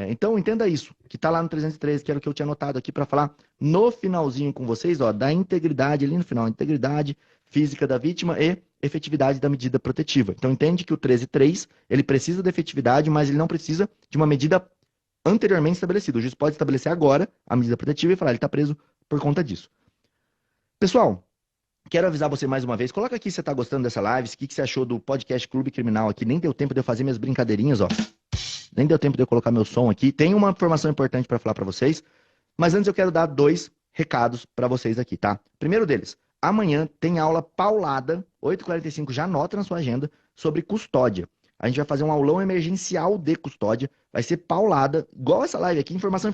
Então, entenda isso, que está lá no 313, que era o que eu tinha anotado aqui para falar no finalzinho com vocês, ó, da integridade ali no final, integridade física da vítima e efetividade da medida protetiva. Então, entende que o 13.3, ele precisa de efetividade, mas ele não precisa de uma medida anteriormente estabelecida. O juiz pode estabelecer agora a medida protetiva e falar, ele está preso por conta disso. Pessoal, quero avisar você mais uma vez, coloca aqui se você está gostando dessa live, o que você achou do podcast Clube Criminal aqui, nem deu tempo de eu fazer minhas brincadeirinhas, ó. Nem deu tempo de eu colocar meu som aqui. Tem uma informação importante para falar para vocês, mas antes eu quero dar 2 recados para vocês aqui, tá? Primeiro deles, amanhã tem aula paulada, 8h45, já anota na sua agenda, sobre custódia. A gente vai fazer um aulão emergencial de custódia, vai ser paulada, igual essa live aqui, informação,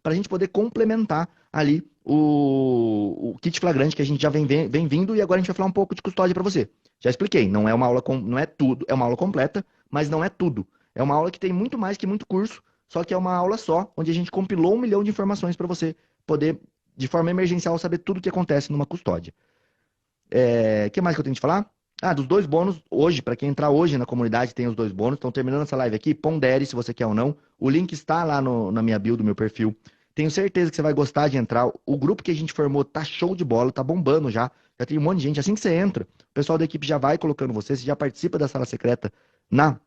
para a gente poder complementar ali o kit flagrante que a gente já vem vindo, e agora a gente vai falar um pouco de custódia para você. Já expliquei, não é uma aula, não é tudo, é uma aula completa, mas não é tudo. É uma aula que tem muito mais que muito curso, só que é uma aula só, onde a gente compilou 1 milhão de informações para você poder, de forma emergencial, saber tudo o que acontece numa custódia. O que mais que eu tenho que falar? Ah, dos 2 bônus, hoje, para quem entrar hoje na comunidade, tem os 2 bônus. Então, terminando essa live aqui, pondere se você quer ou não. O link está lá na minha bio do meu perfil. Tenho certeza que você vai gostar de entrar. O grupo que a gente formou tá show de bola, tá bombando já. Já tem um monte de gente. Assim que você entra, o pessoal da equipe já vai colocando você já participa da sala secreta na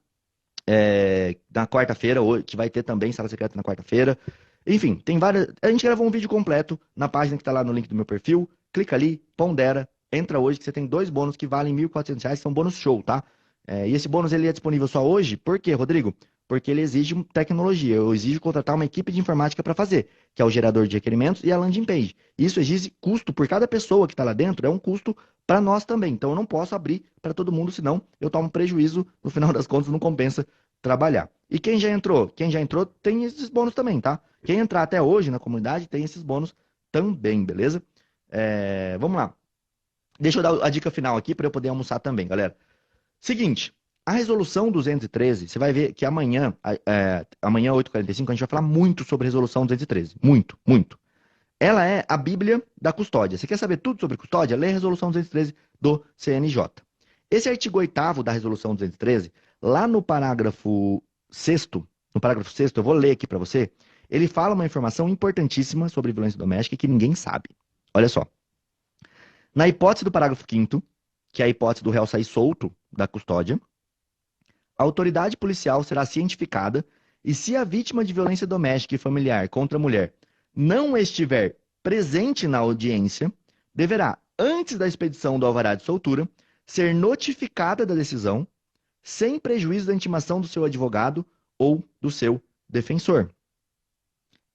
quarta-feira, que vai ter também sala secreta na quarta-feira. Enfim, tem várias. A gente gravou um vídeo completo na página que está lá no link do meu perfil. Clica ali, pondera, entra hoje, que você tem 2 bônus que valem R$ 1.400, são bônus show, tá? E esse bônus ele é disponível só hoje. Por quê, Rodrigo? Porque ele exige tecnologia. Eu exijo contratar uma equipe de informática para fazer, que é o gerador de requerimentos e a landing page. Isso exige custo por cada pessoa que está lá dentro, é um custo para nós também. Então eu não posso abrir para todo mundo, senão eu tomo prejuízo, no final das contas não compensa trabalhar. E quem já entrou? Quem já entrou tem esses bônus também, tá? Quem entrar até hoje na comunidade tem esses bônus também, beleza? Vamos lá. Deixa eu dar a dica final aqui para eu poder almoçar também, galera. Seguinte, a resolução 213, você vai ver que amanhã, amanhã 8h45, a gente vai falar muito sobre a resolução 213. Muito, muito. Ela é a Bíblia da custódia. Você quer saber tudo sobre custódia? Lê a resolução 213 do CNJ. Esse artigo 8º da resolução 213, lá no parágrafo 6º, eu vou ler aqui para você, ele fala uma informação importantíssima sobre violência doméstica que ninguém sabe. Olha só. Na hipótese do parágrafo 5º, que é a hipótese do réu sair solto da custódia, a autoridade policial será cientificada e se a vítima de violência doméstica e familiar contra a mulher não estiver presente na audiência, deverá, antes da expedição do alvará de soltura, ser notificada da decisão, sem prejuízo da intimação do seu advogado ou do seu defensor.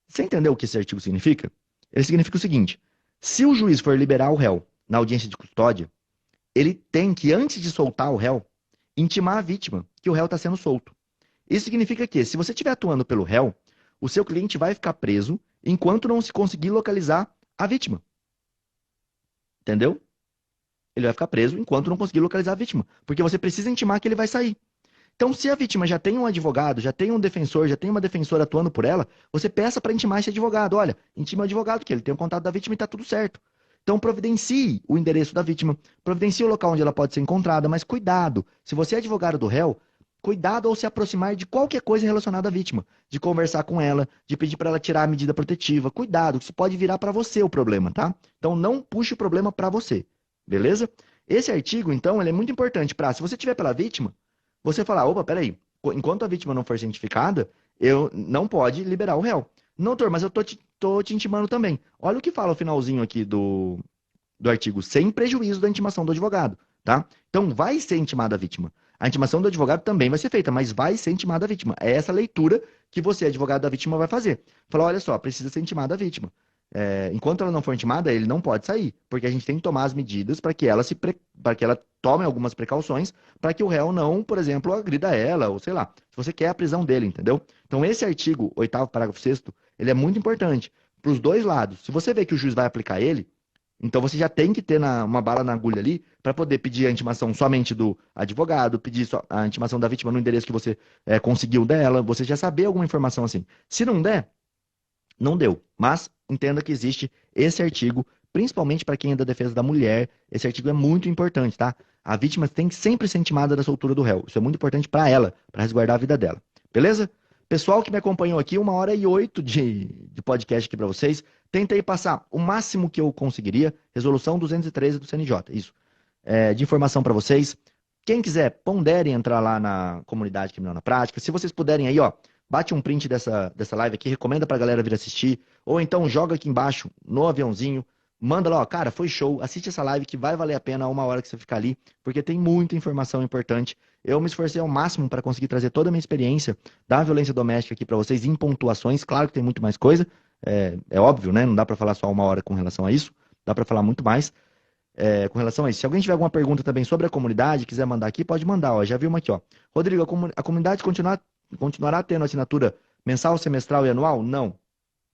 Você entendeu o que esse artigo significa? Ele significa o seguinte: se o juiz for liberar o réu na audiência de custódia, ele tem que, antes de soltar o réu, intimar a vítima que o réu está sendo solto. Isso significa que, se você estiver atuando pelo réu, o seu cliente vai ficar preso enquanto não se conseguir localizar a vítima. Entendeu? Ele vai ficar preso enquanto não conseguir localizar a vítima. Porque você precisa intimar que ele vai sair. Então, se a vítima já tem um advogado, já tem um defensor, já tem uma defensora atuando por ela, você peça para intimar esse advogado. Olha, intima o advogado, que ele tem o contato da vítima e está tudo certo. Então, providencie o endereço da vítima, providencie o local onde ela pode ser encontrada, mas cuidado, se você é advogado do réu, cuidado ao se aproximar de qualquer coisa relacionada à vítima, de conversar com ela, de pedir para ela tirar a medida protetiva. Cuidado, que isso pode virar para você o problema, tá? Então, não puxe o problema para você, beleza? Esse artigo, então, ele é muito importante para, se você tiver pela vítima, você falar, opa, peraí, enquanto a vítima não for cientificada, eu não pode liberar o réu. Não, doutor, mas eu tô te intimando também. Olha o que fala o finalzinho aqui do artigo, sem prejuízo da intimação do advogado, tá? Então, vai ser intimada a vítima. A intimação do advogado também vai ser feita, mas vai ser intimada a vítima. É essa leitura que você, advogado da vítima, vai fazer. Falar, olha só, precisa ser intimada a vítima. Enquanto ela não for intimada, ele não pode sair, porque a gente tem que tomar as medidas para que ela tome algumas precauções para que o réu não, por exemplo, agrida ela, ou sei lá, se você quer a prisão dele, entendeu? Então, esse artigo, 8º, parágrafo 6º, ele é muito importante para os dois lados. Se você vê que o juiz vai aplicar ele, então você já tem que ter uma bala na agulha ali para poder pedir a intimação somente do advogado, pedir a intimação da vítima no endereço que você conseguiu dela, você já saber alguma informação assim. Se não der, não deu. Mas entenda que existe esse artigo, principalmente para quem é da defesa da mulher. Esse artigo é muito importante, tá? A vítima tem que sempre ser intimada da soltura do réu. Isso é muito importante para ela, para resguardar a vida dela. Beleza? Pessoal que me acompanhou aqui, 1h08 de podcast aqui para vocês. Tentei passar o máximo que eu conseguiria. Resolução 213 do CNJ. Isso. De informação para vocês. Quem quiser, ponderem entrar lá na comunidade Criminal na Prática. Se vocês puderem aí, ó, bate um print dessa live aqui, recomenda pra galera vir assistir. Ou então joga aqui embaixo no aviãozinho. Manda lá, ó, cara, foi show. Assiste essa live que vai valer a pena 1 hora que você ficar ali, porque tem muita informação importante. Eu me esforcei ao máximo para conseguir trazer toda a minha experiência da violência doméstica aqui para vocês em pontuações. Claro que tem muito mais coisa, é óbvio, né? Não dá para falar só 1 hora com relação a isso, dá para falar muito mais com relação a isso. Se alguém tiver alguma pergunta também sobre a comunidade, quiser mandar aqui, pode mandar. Ó. Já vi uma aqui, ó. Rodrigo, a comunidade continuará tendo assinatura mensal, semestral e anual? Não.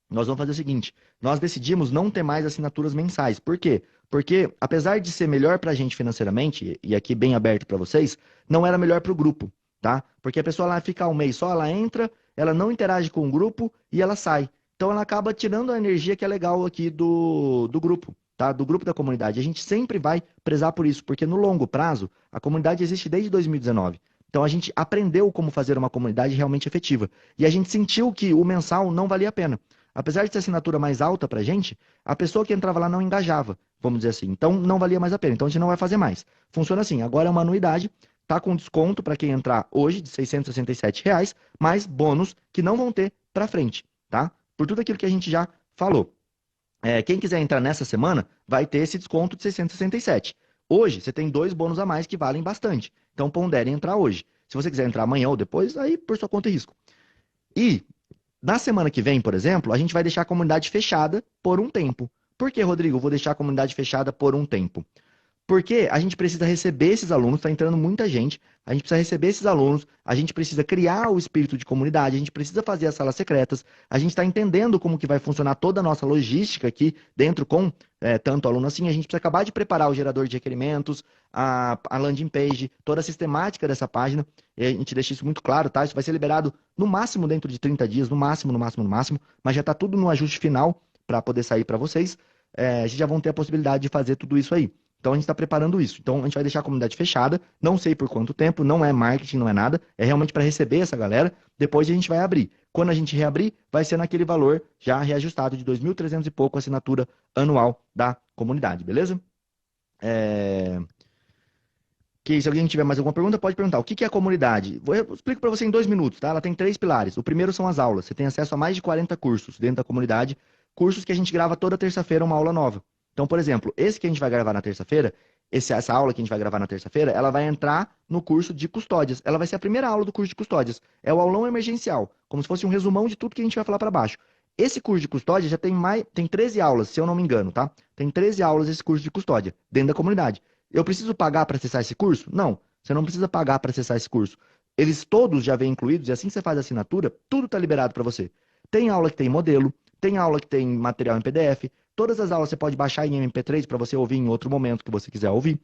Nós vamos fazer o seguinte, nós decidimos não ter mais assinaturas mensais. Por quê? Porque, apesar de ser melhor para a gente financeiramente, e aqui bem aberto para vocês, não era melhor para o grupo, tá? Porque a pessoa lá fica um mês só, ela entra, ela não interage com o grupo e ela sai. Então ela acaba tirando a energia que é legal aqui do grupo, tá? Do grupo da comunidade. A gente sempre vai prezar por isso, porque no longo prazo, a comunidade existe desde 2019. Então a gente aprendeu como fazer uma comunidade realmente efetiva. E a gente sentiu que o mensal não valia a pena. Apesar de ter assinatura mais alta pra gente, a pessoa que entrava lá não engajava, vamos dizer assim. Então não valia mais a pena. Então a gente não vai fazer mais. Funciona assim, agora é uma anuidade, tá com desconto para quem entrar hoje de R$ 667, mais bônus que não vão ter pra frente, tá? Por tudo aquilo que a gente já falou. Quem quiser entrar nessa semana vai ter esse desconto de 667. Hoje você tem 2 bônus a mais que valem bastante. Então ponderem entrar hoje. Se você quiser entrar amanhã ou depois, aí por sua conta e risco. E na semana que vem, por exemplo, a gente vai deixar a comunidade fechada por um tempo. Por que, Rodrigo, eu vou deixar a comunidade fechada por um tempo? Porque a gente precisa receber esses alunos, está entrando muita gente, a gente precisa receber esses alunos, a gente precisa criar o espírito de comunidade, a gente precisa fazer as salas secretas, a gente está entendendo como que vai funcionar toda a nossa logística aqui dentro com tanto aluno assim, a gente precisa acabar de preparar o gerador de requerimentos, a landing page, toda a sistemática dessa página, e a gente deixa isso muito claro, tá? Isso vai ser liberado no máximo dentro de 30 dias, no máximo, mas já está tudo no ajuste final para poder sair para vocês, a gente já vão ter a possibilidade de fazer tudo isso aí. Então a gente está preparando isso. Então a gente vai deixar a comunidade fechada, não sei por quanto tempo, não é marketing, não é nada, é realmente para receber essa galera, depois a gente vai abrir. Quando a gente reabrir, vai ser naquele valor já reajustado de 2.300 e pouco a assinatura anual da comunidade, beleza? Se alguém tiver mais alguma pergunta, pode perguntar. O que é a comunidade? Eu explico para você em 2 minutos, tá? Ela tem 3 pilares. O primeiro são as aulas. Você tem acesso a mais de 40 cursos dentro da comunidade, cursos que a gente grava toda terça-feira uma aula nova. Então, por exemplo, esse que a gente vai gravar na terça-feira, essa aula que a gente vai gravar na terça-feira, ela vai entrar no curso de custódias. Ela vai ser a primeira aula do curso de custódias. É o aulão emergencial, como se fosse um resumão de tudo que a gente vai falar para baixo. Esse curso de custódia já tem 13 aulas, se eu não me engano, tá? Tem 13 aulas esse curso de custódia, dentro da comunidade. Eu preciso pagar para acessar esse curso? Não, você não precisa pagar para acessar esse curso. Eles todos já vêm incluídos, e assim que você faz a assinatura, tudo está liberado para você. Tem aula que tem modelo, tem aula que tem material em PDF, todas as aulas você pode baixar em MP3 para você ouvir em outro momento que você quiser ouvir.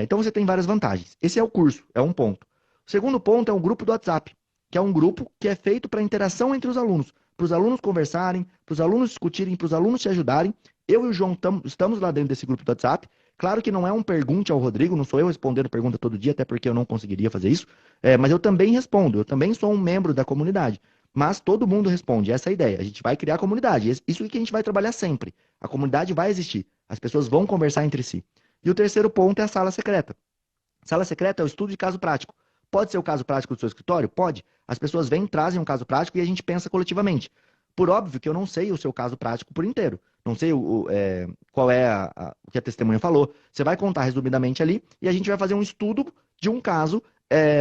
Então você tem várias vantagens. Esse é o curso, é um ponto. O segundo ponto é o grupo do WhatsApp, que é um grupo que é feito para interação entre os alunos. Para os alunos conversarem, para os alunos discutirem, para os alunos se ajudarem. Eu e o João estamos lá dentro desse grupo do WhatsApp. Claro que não é um pergunte ao Rodrigo, não sou eu respondendo pergunta todo dia, até porque eu não conseguiria fazer isso. Mas eu também respondo, eu também sou um membro da comunidade. Mas todo mundo responde, essa é a ideia. A gente vai criar a comunidade. Isso é que a gente vai trabalhar sempre. A comunidade vai existir. As pessoas vão conversar entre si. E o terceiro ponto é a sala secreta. Sala secreta é o estudo de caso prático. Pode ser o caso prático do seu escritório? Pode. As pessoas vêm, trazem um caso prático e a gente pensa coletivamente. Por óbvio que eu não sei o seu caso prático por inteiro. Não sei qual é o que a testemunha falou. Você vai contar resumidamente ali e a gente vai fazer um estudo de um caso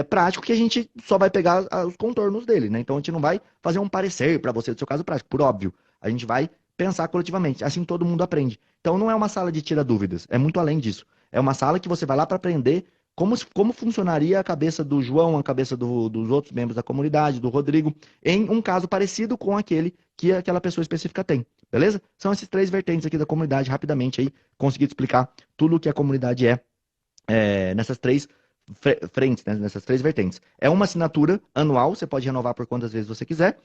prático que a gente só vai pegar os contornos dele, né? Então a gente não vai fazer um parecer para você do seu caso prático, por óbvio. A gente vai pensar coletivamente, assim todo mundo aprende. Então não é uma sala de tira dúvidas, é muito além disso. É uma sala que você vai lá para aprender como funcionaria a cabeça do João, a cabeça dos outros membros da comunidade, do Rodrigo, em um caso parecido com aquele que aquela pessoa específica tem, beleza? São esses 3 vertentes aqui da comunidade, rapidamente aí, consegui te explicar tudo o que a comunidade nessas 3 frentes, né? Nessas 3 vertentes. É uma assinatura anual, você pode renovar por quantas vezes você quiser,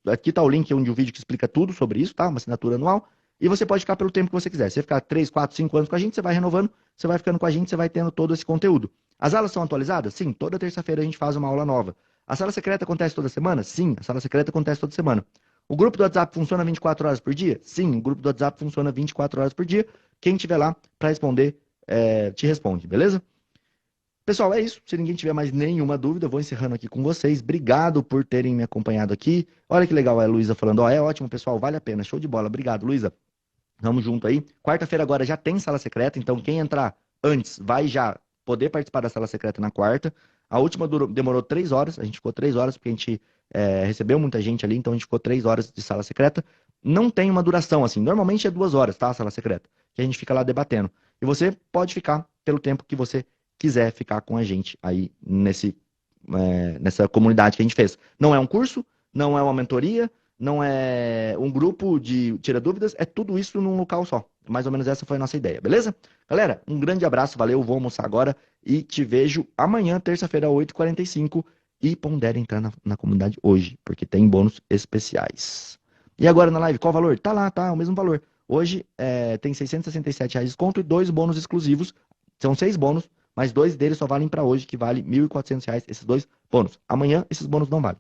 aqui tá o link onde o vídeo que explica tudo sobre isso, tá? Uma assinatura anual. E você pode ficar pelo tempo que você quiser. Se você ficar 3, 4, 5 anos com a gente, você vai renovando, você vai ficando com a gente, você vai tendo todo esse conteúdo. As aulas são atualizadas? Sim, toda terça-feira a gente faz uma aula nova. A sala secreta acontece toda semana? Sim, a sala secreta acontece toda semana. O grupo do WhatsApp funciona 24 horas por dia? Sim, o grupo do WhatsApp funciona 24 horas por dia. Quem tiver lá para responder, te responde, beleza? Pessoal, é isso. Se ninguém tiver mais nenhuma dúvida, eu vou encerrando aqui com vocês. Obrigado por terem me acompanhado aqui. Olha que legal a Luísa falando. Ó, é ótimo, pessoal. Vale a pena. Show de bola. Obrigado, Luísa. Vamos junto aí. Quarta-feira agora já tem sala secreta, então quem entrar antes vai já poder participar da sala secreta na quarta. A última demorou 3 horas, a gente ficou 3 horas porque a gente recebeu muita gente ali, então a gente ficou 3 horas de sala secreta. Não tem uma duração assim, normalmente é 2 horas, tá? A sala secreta, que a gente fica lá debatendo. E você pode ficar pelo tempo que você quiser ficar com a gente aí nessa comunidade que a gente fez. Não é um curso, não é uma mentoria, não é um grupo de tira dúvidas, é tudo isso num local só. Mais ou menos essa foi a nossa ideia, beleza? Galera, um grande abraço, valeu, vou almoçar agora e te vejo amanhã, terça-feira, 8h45 e pondere entrar na comunidade hoje, porque tem bônus especiais. E agora na live, qual o valor? Tá lá, tá, o mesmo valor. Hoje tem R$ 667 de desconto e 2 bônus exclusivos, são 6 bônus, mas 2 deles só valem para hoje, que vale R$ 1.400, esses 2 bônus. Amanhã esses bônus não valem.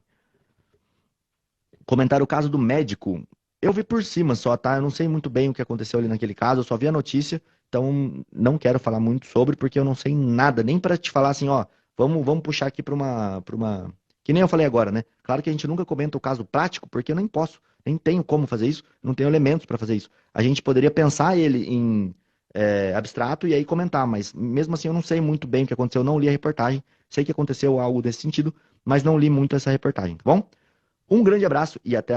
Comentaram o caso do médico. Eu vi por cima só, tá? Eu não sei muito bem o que aconteceu ali naquele caso, eu só vi a notícia, então não quero falar muito sobre, porque eu não sei nada, nem para te falar assim, ó, vamos puxar aqui para uma. Que nem eu falei agora, né? Claro que a gente nunca comenta o caso prático, porque eu nem posso, nem tenho como fazer isso, não tenho elementos para fazer isso. A gente poderia pensar ele em abstrato e aí comentar, mas mesmo assim eu não sei muito bem o que aconteceu, eu não li a reportagem, sei que aconteceu algo desse sentido, mas não li muito essa reportagem, tá bom? Um grande abraço e até